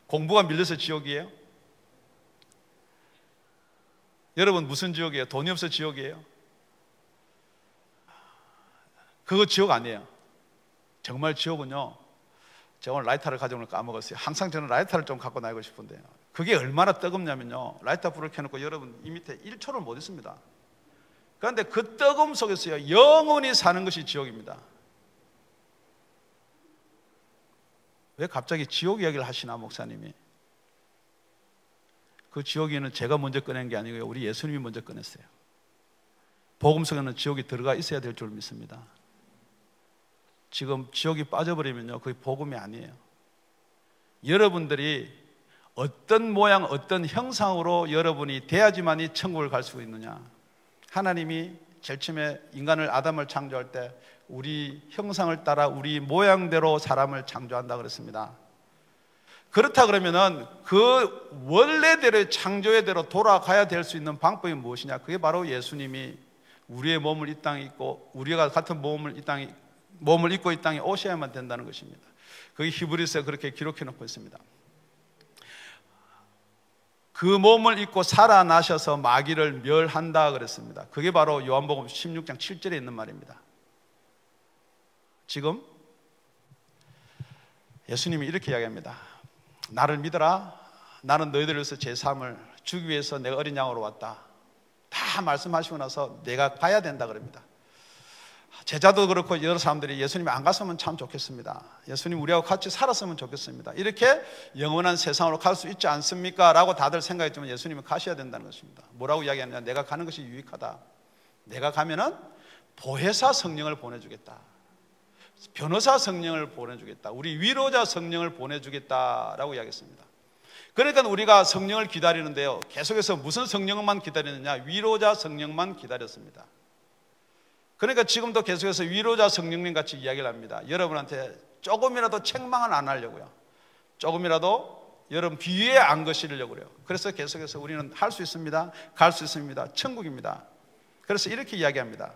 공부가 밀려서 지옥이에요? 여러분 무슨 지옥이에요? 돈이 없어 지옥이에요? 그거 지옥 아니에요. 정말 지옥은요, 제가 오늘 라이터를 가져오는 걸 까먹었어요. 항상 저는 라이터를 좀 갖고 다니고 싶은데요, 그게 얼마나 뜨겁냐면요, 라이터 불을 켜놓고 여러분 이 밑에 1초를 못 있습니다. 그런데 그 뜨거움 속에서요, 영원히 사는 것이 지옥입니다. 왜 갑자기 지옥 이야기를 하시나, 목사님이? 그 지옥에는 제가 먼저 꺼낸 게 아니고요, 우리 예수님이 먼저 꺼냈어요. 복음 속에는 지옥이 들어가 있어야 될 줄 믿습니다. 지금 지옥이 빠져버리면요, 그게 복음이 아니에요. 여러분들이 어떤 모양, 어떤 형상으로 여러분이 돼야지만이 천국을 갈 수 있느냐? 하나님이 제일 처음에 인간을, 아담을 창조할 때 우리 형상을 따라 우리 모양대로 사람을 창조한다 그랬습니다. 그렇다 그러면은 그 원래대로의 창조의 대로 돌아가야 될 수 있는 방법이 무엇이냐? 그게 바로 예수님이 우리의 몸을 이 땅에 입고, 우리가 같은 몸을 입고 이 땅에 오셔야만 된다는 것입니다. 그게 히브리서에 그렇게 기록해 놓고 있습니다. 그 몸을 입고 살아나셔서 마귀를 멸한다 그랬습니다. 그게 바로 요한복음 16장 7절에 있는 말입니다. 지금 예수님이 이렇게 이야기합니다. 나를 믿어라. 나는 너희들을 위해서 제 삶을 주기 위해서 내가 어린 양으로 왔다. 다 말씀하시고 나서 내가 가야 된다 그럽니다. 제자도 그렇고 여러 사람들이 예수님이 안 갔으면 참 좋겠습니다. 예수님 우리하고 같이 살았으면 좋겠습니다. 이렇게 영원한 세상으로 갈 수 있지 않습니까? 라고 다들 생각했지만 예수님은 가셔야 된다는 것입니다. 뭐라고 이야기하느냐? 내가 가는 것이 유익하다. 내가 가면은 보혜사 성령을 보내주겠다. 변호사 성령을 보내주겠다. 우리 위로자 성령을 보내주겠다라고 이야기했습니다. 그러니까 우리가 성령을 기다리는데요, 계속해서 무슨 성령만 기다리느냐? 위로자 성령만 기다렸습니다. 그러니까 지금도 계속해서 위로자 성령님 같이 이야기를 합니다. 여러분한테 조금이라도 책망은 안 하려고요. 조금이라도 여러분 비위에 안 거시려고 그래요. 그래서 계속해서 우리는 할 수 있습니다. 갈 수 있습니다. 천국입니다. 그래서 이렇게 이야기합니다.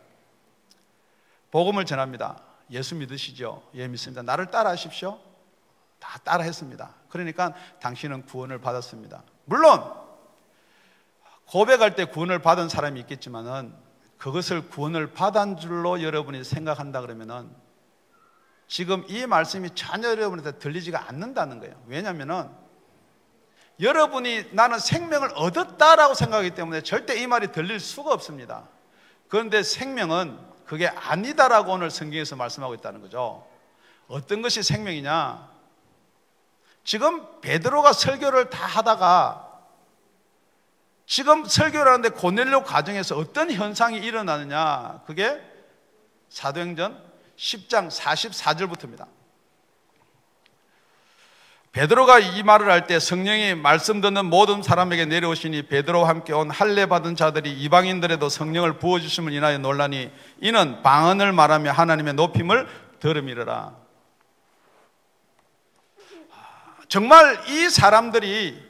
복음을 전합니다. 예수 믿으시죠? 예, 믿습니다. 나를 따라 하십시오. 다 따라 했습니다. 그러니까 당신은 구원을 받았습니다. 물론 고백할 때 구원을 받은 사람이 있겠지만은 그것을 구원을 받은 줄로 여러분이 생각한다 그러면은 지금 이 말씀이 전혀 여러분한테 들리지가 않는다는 거예요. 왜냐하면은 여러분이 나는 생명을 얻었다라고 생각하기 때문에 절대 이 말이 들릴 수가 없습니다. 그런데 생명은 그게 아니다라고 오늘 성경에서 말씀하고 있다는 거죠. 어떤 것이 생명이냐? 지금 베드로가 설교를 다 하다가 지금 설교를 하는데 고넬료 가정에서 어떤 현상이 일어나느냐? 그게 사도행전 10장 44절부터입니다. 베드로가 이 말을 할 때 성령이 말씀 듣는 모든 사람에게 내려오시니 베드로와 함께 온 할례 받은 자들이 이방인들에도 성령을 부어주심을 인하여 놀라니 이는 방언을 말하며 하나님의 높임을 들음이러라. 정말 이 사람들이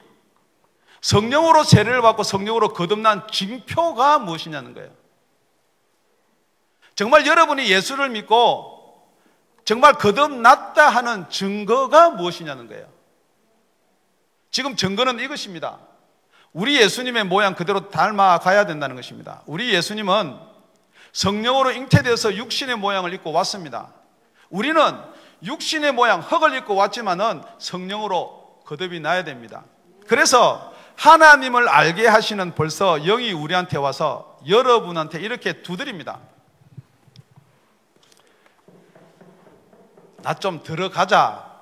성령으로 세례를 받고 성령으로 거듭난 징표가 무엇이냐는 거예요. 정말 여러분이 예수를 믿고 정말 거듭났다 하는 증거가 무엇이냐는 거예요. 지금 증거는 이것입니다. 우리 예수님의 모양 그대로 닮아가야 된다는 것입니다. 우리 예수님은 성령으로 잉태되어서 육신의 모양을 입고 왔습니다. 우리는 육신의 모양, 흙을 입고 왔지만은 성령으로 거듭이 나야 됩니다. 그래서 하나님을 알게 하시는 벌써 영이 우리한테 와서 여러분한테 이렇게 두드립니다. 나 좀 들어가자.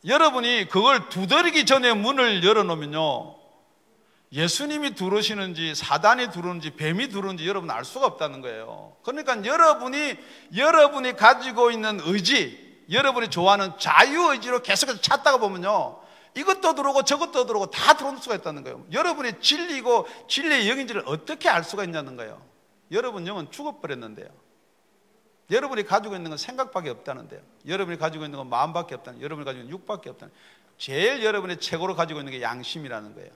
여러분이 그걸 두드리기 전에 문을 열어놓으면요, 예수님이 들어오시는지 사단이 들어오는지 뱀이 들어오는지 여러분 알 수가 없다는 거예요. 그러니까 여러분이 가지고 있는 의지, 여러분이 좋아하는 자유의지로 계속해서 찾다가 보면요, 이것도 들어오고 저것도 들어오고 다 들어올 수가 있다는 거예요. 여러분이 진리고 진리의 영인지를 어떻게 알 수가 있냐는 거예요. 여러분 영은 죽어버렸는데요. 여러분이 가지고 있는 건 생각밖에 없다는데요. 여러분이 가지고 있는 건 마음밖에 없다는, 여러분이 가지고 있는 육밖에 없다는, 제일 여러분이 최고로 가지고 있는 게 양심이라는 거예요.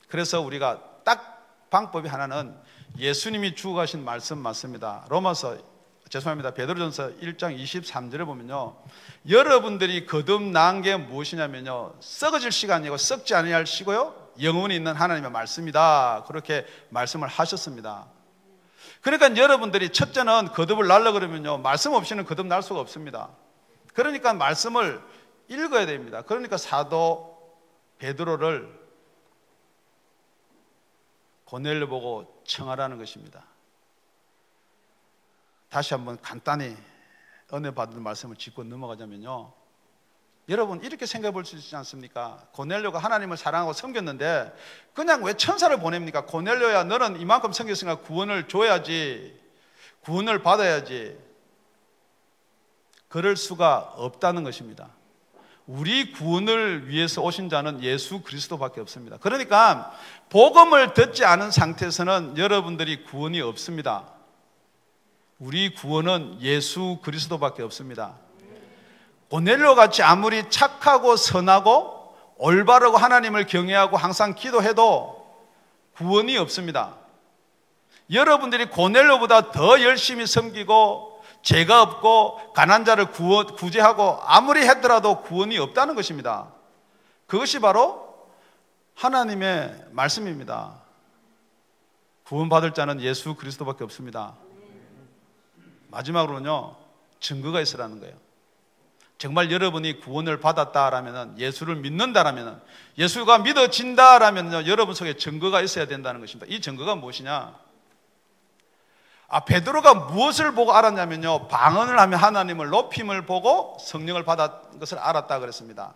그래서 우리가 딱 방법이 하나는 예수님이 주고 가신 말씀 맞습니다. 베드로전서 1장 23절에 보면요, 여러분들이 거듭난 게 무엇이냐면요, 썩어질 시가 아니고 썩지 아니할 시고요, 영원히 있는 하나님의 말씀이다. 그렇게 말씀을 하셨습니다. 그러니까 여러분들이 첫째는 거듭을 날려 그러면요, 말씀 없이는 거듭 날 수가 없습니다. 그러니까 말씀을 읽어야 됩니다. 그러니까 사도 베드로를 고넬료 보고 청하라는 것입니다. 다시 한번 간단히 은혜 받은 말씀을 짚고 넘어가자면요, 여러분 이렇게 생각해 볼 수 있지 않습니까? 고넬료가 하나님을 사랑하고 섬겼는데 그냥 왜 천사를 보냅니까? 고넬료야, 너는 이만큼 섬겼으니까 구원을 줘야지, 구원을 받아야지. 그럴 수가 없다는 것입니다. 우리 구원을 위해서 오신 자는 예수 그리스도밖에 없습니다. 그러니까 복음을 듣지 않은 상태에서는 여러분들이 구원이 없습니다. 우리 구원은 예수 그리스도밖에 없습니다. 고넬료 같이 아무리 착하고 선하고 올바르고 하나님을 경외하고 항상 기도해도 구원이 없습니다. 여러분들이 고넬료보다 더 열심히 섬기고 죄가 없고 가난한 자를 구제하고 아무리 했더라도 구원이 없다는 것입니다. 그것이 바로 하나님의 말씀입니다. 구원받을 자는 예수 그리스도밖에 없습니다. 마지막으로는요, 증거가 있으라는 거예요. 정말 여러분이 구원을 받았다라면, 예수를 믿는다라면, 예수가 믿어진다라면요, 여러분 속에 증거가 있어야 된다는 것입니다. 이 증거가 무엇이냐? 베드로가 무엇을 보고 알았냐면요, 방언을 하며 하나님을 높임을 보고 성령을 받은 것을 알았다 그랬습니다.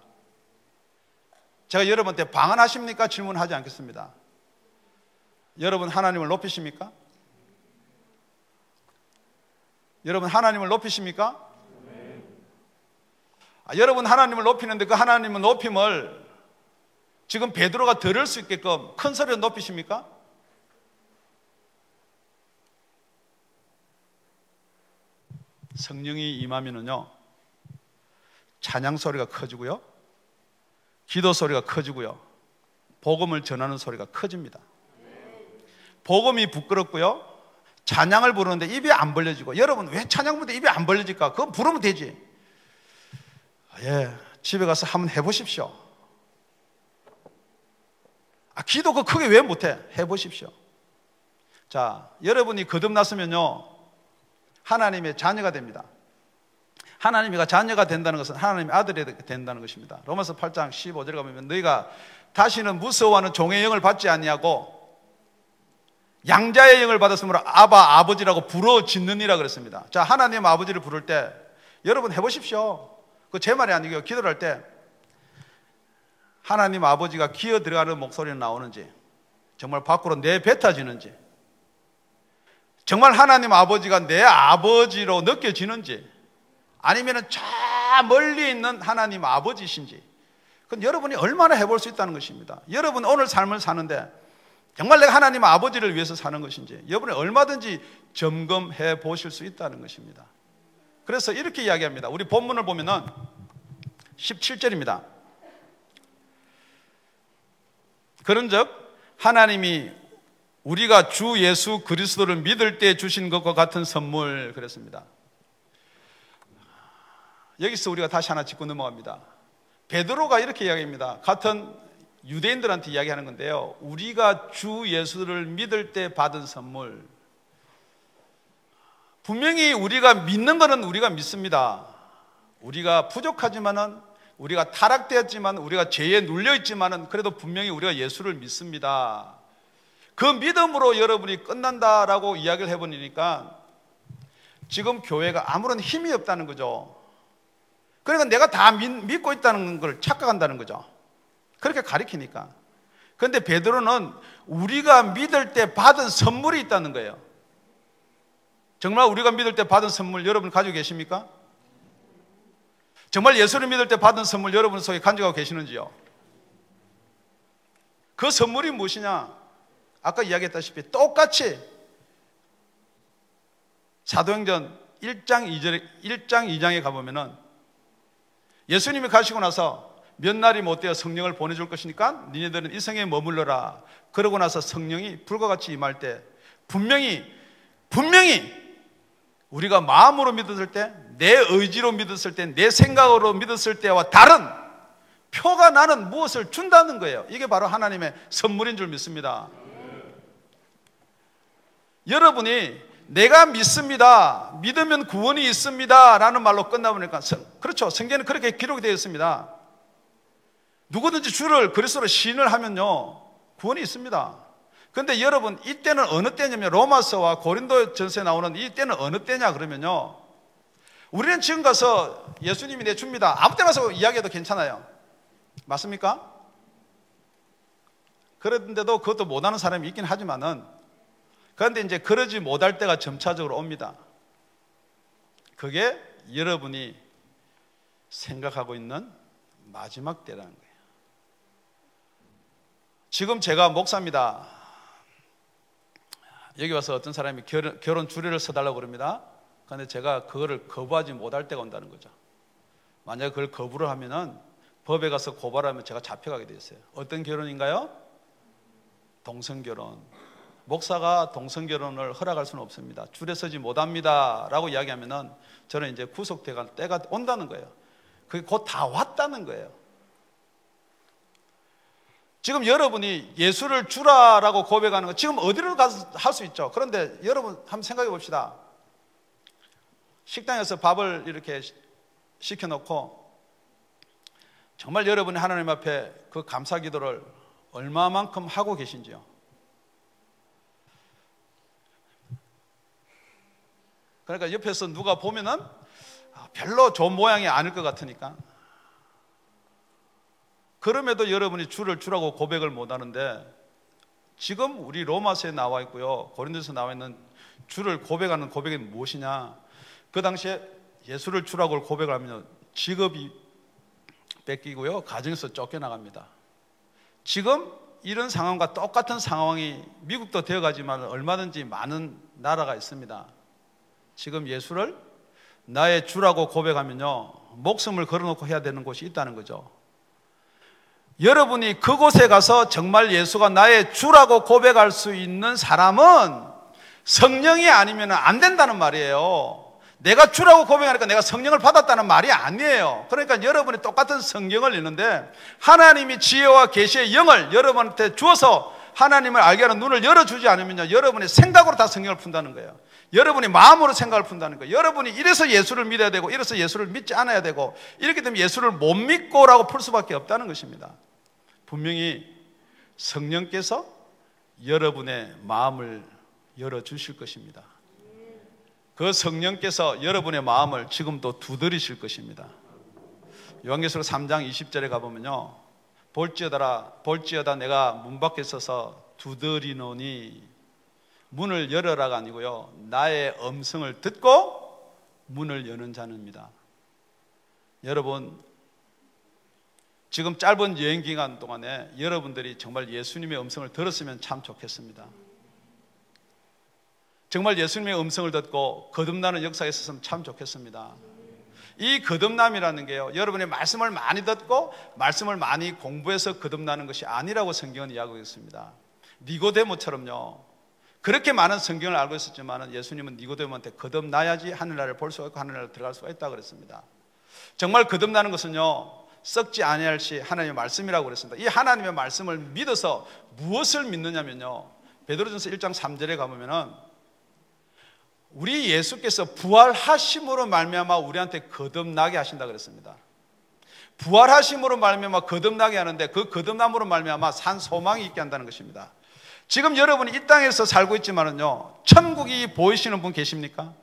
제가 여러분한테 방언하십니까? 질문하지 않겠습니다. 여러분 하나님을 높이십니까? 여러분 하나님을 높이십니까? 여러분 하나님을 높이는데 그 하나님의 높임을 지금 베드로가 들을 수 있게끔 큰 소리로 높이십니까? 성령이 임하면은요, 찬양 소리가 커지고요, 기도 소리가 커지고요, 복음을 전하는 소리가 커집니다. 복음이 부끄럽고요, 찬양을 부르는데 입이 안 벌려지고, 여러분 왜 찬양 부르는데 입이 안 벌려질까? 그건 부르면 되지. 집에 가서 한번 해보십시오. 기도 그 크게 왜 못해? 해보십시오. 자, 여러분이 거듭났으면요, 하나님의 자녀가 됩니다. 하나님이가 자녀가 된다는 것은 하나님의 아들이 된다는 것입니다. 로마서 8장 15절에 가면 너희가 다시는 무서워하는 종의 영을 받지 아니하고 양자의 영을 받았으므로 아바 아버지라고 부르 짓느니라 그랬습니다. 자, 하나님 아버지를 부를 때 여러분 해보십시오. 그 제 말이 아니고요, 기도를 할 때 하나님 아버지가 기어 들어가는 목소리는 나오는지, 정말 밖으로 내뱉어지는지, 정말 하나님 아버지가 내 아버지로 느껴지는지, 아니면 저 멀리 있는 하나님 아버지신지, 그건 여러분이 얼마나 해볼 수 있다는 것입니다. 여러분 오늘 삶을 사는데 정말 내가 하나님 아버지를 위해서 사는 것인지 여러분이 얼마든지 점검해 보실 수 있다는 것입니다. 그래서 이렇게 이야기합니다. 우리 본문을 보면은 17절입니다. 그런즉 하나님이 우리가 주 예수 그리스도를 믿을 때 주신 것과 같은 선물, 그랬습니다. 여기서 우리가 다시 하나 짚고 넘어갑니다. 베드로가 이렇게 이야기합니다. 같은 유대인들한테 이야기하는 건데요, 우리가 주 예수를 믿을 때 받은 선물, 분명히 우리가 믿는 것은 우리가 믿습니다. 우리가 부족하지만은, 우리가 타락되었지만, 우리가 죄에 눌려있지만은 그래도 분명히 우리가 예수를 믿습니다. 그 믿음으로 여러분이 끝난다라고 이야기를 해보니까 지금 교회가 아무런 힘이 없다는 거죠. 그러니까 내가 다 믿고 있다는 걸 착각한다는 거죠. 그렇게 가리키니까. 그런데 베드로는 우리가 믿을 때 받은 선물이 있다는 거예요. 정말 우리가 믿을 때 받은 선물 여러분 가지고 계십니까? 정말 예수를 믿을 때 받은 선물 여러분 속에 가지고 계시는지요? 그 선물이 무엇이냐? 아까 이야기했다시피 똑같이 사도행전 1장 2장에 가보면은 예수님이 가시고 나서 몇 날이 못 되어 성령을 보내줄 것이니까 니네들은 이 성에 머물러라. 그러고 나서 성령이 불과 같이 임할 때 분명히 우리가 마음으로 믿었을 때, 내 의지로 믿었을 때, 내 생각으로 믿었을 때와 다른 표가 나는 무엇을 준다는 거예요. 이게 바로 하나님의 선물인 줄 믿습니다. 여러분이 내가 믿습니다, 믿으면 구원이 있습니다 라는 말로 끝나보니까, 그렇죠, 성경에는 그렇게 기록이 되어 있습니다. 누구든지 주를 그리스도로 시인을 하면요 구원이 있습니다. 그런데 여러분, 이때는 어느 때냐면 로마서와 고린도 전서에 나오는 이때는 어느 때냐 그러면요, 우리는 지금 가서 예수님이 내 줍니다, 아무 때 가서 이야기해도 괜찮아요. 맞습니까? 그런데도 그것도 못하는 사람이 있긴 하지만은, 그런데 이제 그러지 못할 때가 점차적으로 옵니다. 그게 여러분이 생각하고 있는 마지막 때라는 거예요. 지금 제가 목사입니다. 여기 와서 어떤 사람이 결혼 주례를 써달라고 그럽니다. 그런데 제가 그거를 거부하지 못할 때가 온다는 거죠. 만약에 그걸 거부를 하면은 법에 가서 고발하면 제가 잡혀가게 돼 있어요. 어떤 결혼인가요? 동성결혼. 목사가 동성결혼을 허락할 수는 없습니다. 줄에 서지 못합니다 라고 이야기하면은 저는 이제 구속될 때가 온다는 거예요. 그게 곧 다 왔다는 거예요. 지금 여러분이 예수를 주라라고 고백하는 거 지금 어디를 가서 할 수 있죠. 그런데 여러분 한번 생각해 봅시다. 식당에서 밥을 이렇게 시켜놓고 정말 여러분이 하나님 앞에 그 감사 기도를 얼마만큼 하고 계신지요. 그러니까 옆에서 누가 보면은 별로 좋은 모양이 아닐 것 같으니까, 그럼에도 여러분이 주를 주라고 고백을 못 하는데, 지금 우리 로마서에 나와 있고요, 고린도서에 나와 있는 주를 고백하는 고백이 무엇이냐? 그 당시에 예수를 주라고 고백을 하면 직업이 뺏기고요, 가정에서 쫓겨나갑니다. 지금 이런 상황과 똑같은 상황이 미국도 되어가지만 얼마든지 많은 나라가 있습니다. 지금 예수를 나의 주라고 고백하면요, 목숨을 걸어놓고 해야 되는 곳이 있다는 거죠. 여러분이 그곳에 가서 정말 예수가 나의 주라고 고백할 수 있는 사람은 성령이 아니면 안 된다는 말이에요. 내가 주라고 고백하니까 내가 성령을 받았다는 말이 아니에요. 그러니까 여러분이 똑같은 성경을 읽는데 하나님이 지혜와 계시의 영을 여러분한테 주어서 하나님을 알게 하는 눈을 열어주지 않으면요, 여러분이 생각으로 다 성경을 푼다는 거예요. 여러분이 마음으로 생각을 푼다는 거예요. 여러분이 이래서 예수를 믿어야 되고 이래서 예수를 믿지 않아야 되고, 이렇게 되면 예수를 못 믿고라고 풀 수밖에 없다는 것입니다. 분명히 성령께서 여러분의 마음을 열어주실 것입니다. 그 성령께서 여러분의 마음을 지금도 두드리실 것입니다. 요한계시록 3장 20절에 가보면요, 볼지어다 내가 문 밖에 서서 두드리노니, 문을 열어라가 아니고요, 나의 음성을 듣고 문을 여는 자입니다. 여러분, 지금 짧은 여행 기간 동안에 여러분들이 정말 예수님의 음성을 들었으면 참 좋겠습니다. 정말 예수님의 음성을 듣고 거듭나는 역사가 있었으면 참 좋겠습니다. 이 거듭남이라는 게요, 여러분의 말씀을 많이 듣고 말씀을 많이 공부해서 거듭나는 것이 아니라고 성경은 이야기하고 있습니다. 니고데모처럼요, 그렇게 많은 성경을 알고 있었지만 예수님은 니고데모한테 거듭나야지 하늘나라를 볼 수가 있고 하늘나라를 들어갈 수가 있다고 그랬습니다. 정말 거듭나는 것은요, 썩지 아니할 시 하나님의 말씀이라고 그랬습니다. 이 하나님의 말씀을 믿어서 무엇을 믿느냐면요, 베드로전서 1장 3절에 가보면은 우리 예수께서 부활하심으로 말미암아 우리한테 거듭나게 하신다 그랬습니다. 부활하심으로 말미암아 거듭나게 하는데, 그 거듭남으로 말미암아 산 소망이 있게 한다는 것입니다. 지금 여러분이 이 땅에서 살고 있지만은요, 천국이 보이시는 분 계십니까?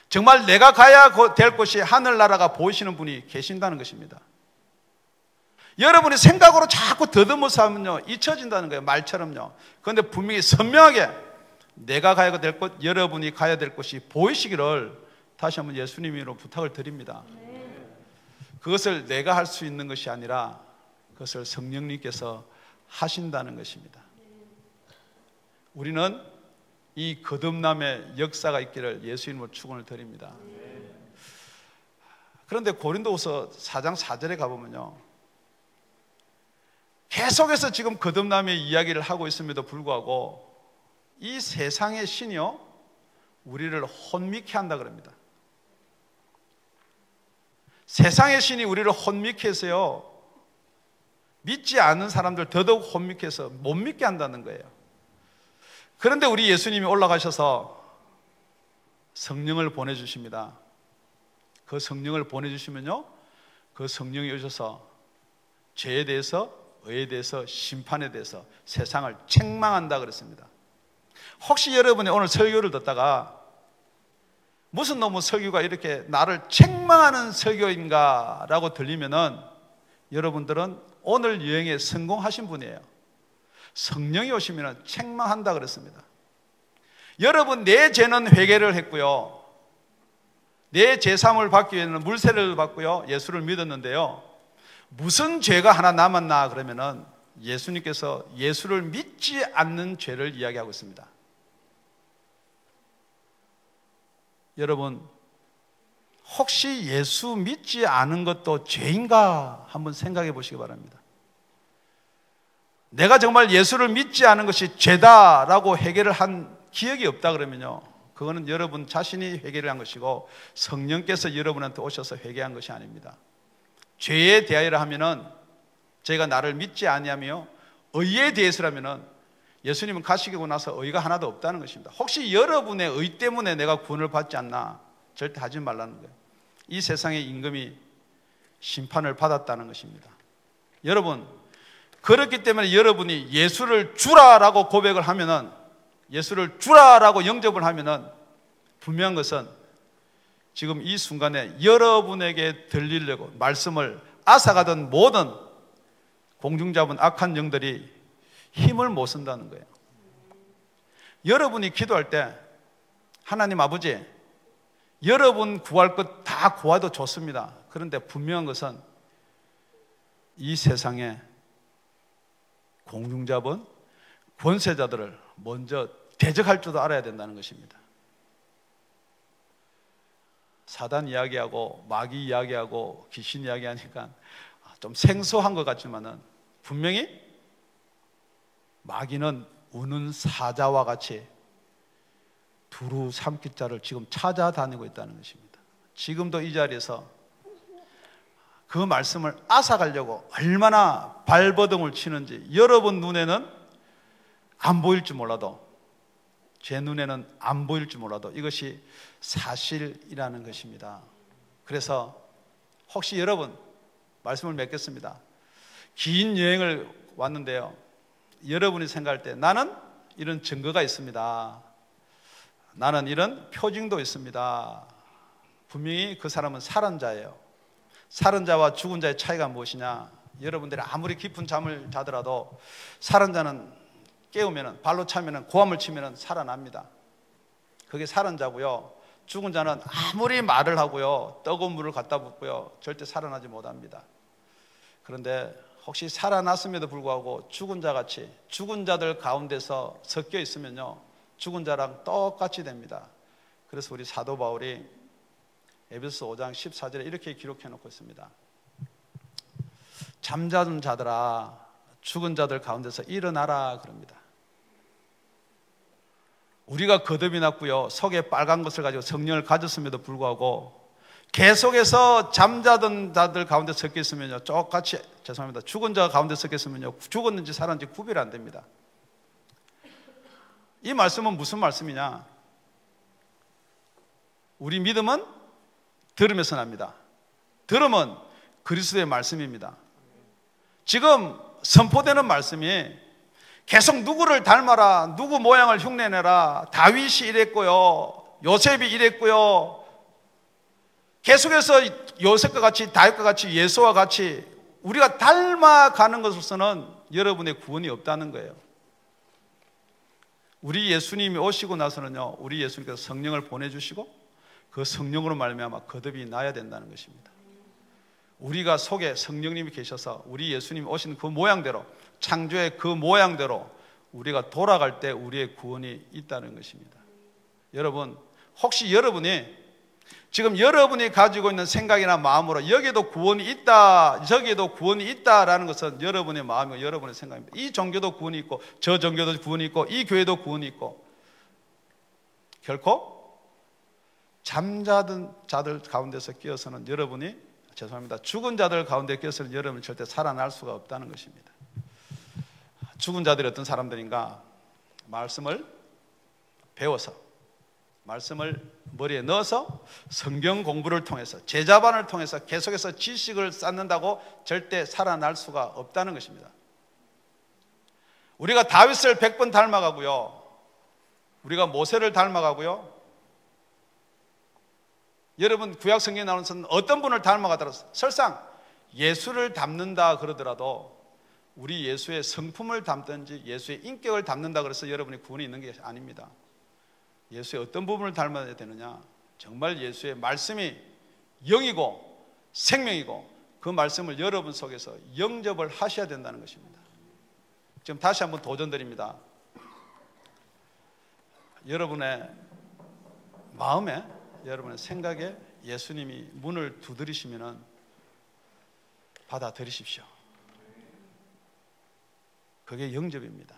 정말 내가 가야 될 곳이 하늘나라가 보이시는 분이 계신다는 것입니다. 여러분이 생각으로 자꾸 더듬어서 하면요, 잊혀진다는 거예요, 말처럼요. 그런데 분명히 선명하게 내가 가야 될 곳, 여러분이 가야 될 곳이 보이시기를 다시 한번 예수님으로 부탁을 드립니다. 그것을 내가 할 수 있는 것이 아니라 그것을 성령님께서 하신다는 것입니다. 우리는 이 거듭남의 역사가 있기를 예수님으로 축원을 드립니다. 그런데 고린도후서 4장 4절에 가보면요, 계속해서 지금 거듭남의 이야기를 하고 있음에도 불구하고 이 세상의 신이요, 우리를 혼미케 한다 그럽니다. 세상의 신이 우리를 혼미케 해서요, 믿지 않는 사람들 더더욱 혼미케 해서 못 믿게 한다는 거예요. 그런데 우리 예수님이 올라가셔서 성령을 보내주십니다. 그 성령을 보내주시면요, 그 성령이 오셔서 죄에 대해서, 의에 대해서, 심판에 대해서 세상을 책망한다 그랬습니다. 혹시 여러분이 오늘 설교를 듣다가 무슨 놈의 설교가 이렇게 나를 책망하는 설교인가 라고 들리면은 여러분들은 오늘 여행에 성공하신 분이에요. 성령이 오시면 책망한다 그랬습니다. 여러분, 내 죄는 회개를 했고요, 내 죄사함을 받기 위해서는 물세례를 받고요, 예수를 믿었는데요, 무슨 죄가 하나 남았나 그러면은 예수님께서 예수를 믿지 않는 죄를 이야기하고 있습니다. 여러분, 혹시 예수 믿지 않은 것도 죄인가 한번 생각해 보시기 바랍니다. 내가 정말 예수를 믿지 않은 것이 죄다라고 회개를 한 기억이 없다 그러면요, 그거는 여러분 자신이 회개를 한 것이고 성령께서 여러분한테 오셔서 회개한 것이 아닙니다. 죄에 대하여라 하면은 저희가 나를 믿지 아니하며 의에 대해서라면은 예수님은 가시고 나서 의가 하나도 없다는 것입니다. 혹시 여러분의 의 때문에 내가 구원을 받지 않나? 절대 하지 말라는 거예요. 이 세상의 임금이 심판을 받았다는 것입니다. 여러분, 그렇기 때문에 여러분이 예수를 주라라고 고백을 하면은, 예수를 주라라고 영접을 하면은 분명한 것은 지금 이 순간에 여러분에게 들리려고 말씀을 앗아가던 모든 공중잡은 악한 영들이 힘을 못 쓴다는 거예요. 여러분이 기도할 때 하나님 아버지, 여러분 구할 것 다 구해도 좋습니다. 그런데 분명한 것은 이 세상에 공중잡은 권세자들을 먼저 대적할 줄도 알아야 된다는 것입니다. 사단 이야기하고 마귀 이야기하고 귀신 이야기하니까 좀 생소한 것 같지만은 분명히 마귀는 우는 사자와 같이 두루 삼킬 자를 지금 찾아다니고 있다는 것입니다. 지금도 이 자리에서 그 말씀을 앗아가려고 얼마나 발버둥을 치는지 여러분 눈에는 안 보일지 몰라도, 제 눈에는 안 보일지 몰라도 이것이 사실이라는 것입니다. 그래서 혹시 여러분, 말씀을 맺겠습니다. 긴 여행을 왔는데요, 여러분이 생각할 때 나는 이런 증거가 있습니다, 나는 이런 표징도 있습니다. 분명히 그 사람은 살은 자예요. 살은 자와 죽은 자의 차이가 무엇이냐? 여러분들이 아무리 깊은 잠을 자더라도 살은 자는 깨우면, 발로 차면, 고함을 치면 살아납니다. 그게 살은 자고요, 죽은 자는 아무리 말을 하고요, 뜨거운 물을 갖다 붓고요, 절대 살아나지 못합니다. 그런데 혹시 살아났음에도 불구하고 죽은 자같이 죽은 자들 가운데서 섞여 있으면요, 죽은 자랑 똑같이 됩니다. 그래서 우리 사도 바울이 에베소서 5장 14절에 이렇게 기록해 놓고 있습니다. 잠자는 자들아, 죽은 자들 가운데서 일어나라 그럽니다. 우리가 거듭이 났고요, 속에 빨간 것을 가지고 성령을 가졌음에도 불구하고 계속해서 잠자던 자들 가운데 섞여 있으면요, 똑같이, 죄송합니다, 죽은 자 가운데 섞여 있으면요, 죽었는지 살았는지 구별이 안 됩니다. 이 말씀은 무슨 말씀이냐? 우리 믿음은 들음에서 납니다. 들음은 그리스도의 말씀입니다. 지금 선포되는 말씀이 계속 누구를 닮아라, 누구 모양을 흉내내라, 다윗이 이랬고요, 요셉이 이랬고요, 계속해서 요셉과 같이, 다윗과 같이, 예수와 같이 우리가 닮아가는 것으로서는 여러분의 구원이 없다는 거예요. 우리 예수님이 오시고 나서는요, 우리 예수님께서 성령을 보내주시고 그 성령으로 말미암아 거듭이 나야 된다는 것입니다. 우리가 속에 성령님이 계셔서 우리 예수님이 오신 그 모양대로, 창조의 그 모양대로 우리가 돌아갈 때 우리의 구원이 있다는 것입니다. 여러분, 혹시 여러분이 지금 여러분이 가지고 있는 생각이나 마음으로 여기에도 구원이 있다, 저기에도 구원이 있다라는 것은 여러분의 마음이고 여러분의 생각입니다. 이 종교도 구원이 있고 저 종교도 구원이 있고 이 교회도 구원이 있고, 결코 잠자던 자들 가운데서 끼어서는 여러분이, 죄송합니다, 죽은 자들 가운데 끼어서는 여러분이 절대 살아날 수가 없다는 것입니다. 죽은 자들이 어떤 사람들인가? 말씀을 배워서, 말씀을 머리에 넣어서 성경 공부를 통해서, 제자반을 통해서 계속해서 지식을 쌓는다고 절대 살아날 수가 없다는 것입니다. 우리가 다윗을 100번 닮아가고요, 우리가 모세를 닮아가고요, 여러분 구약 성경에 나오는 것은 어떤 분을 닮아가더라도 설상 예수를 닮는다 그러더라도 우리 예수의 성품을 닮든지 예수의 인격을 닮는다 그래서 여러분이 구원이 있는 게 아닙니다. 예수의 어떤 부분을 닮아야 되느냐? 정말 예수의 말씀이 영이고 생명이고 그 말씀을 여러분 속에서 영접을 하셔야 된다는 것입니다. 지금 다시 한번 도전드립니다. 여러분의 마음에, 여러분의 생각에 예수님이 문을 두드리시면 받아들이십시오. 그게 영접입니다.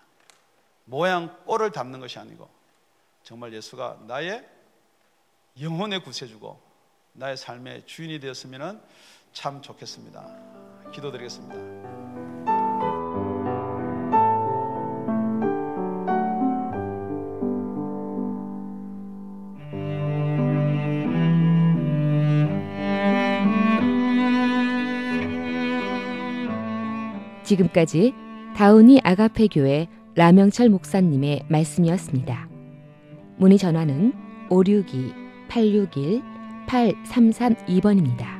모양 꼴을 닮는 것이 아니고 정말 예수가 나의 영혼의 구세주고 나의 삶의 주인이 되었으면 참 좋겠습니다. 기도드리겠습니다. 지금까지 다운이 아가페 교회 라명철 목사님의 말씀이었습니다. 문의 전화는 562-861-8332번입니다.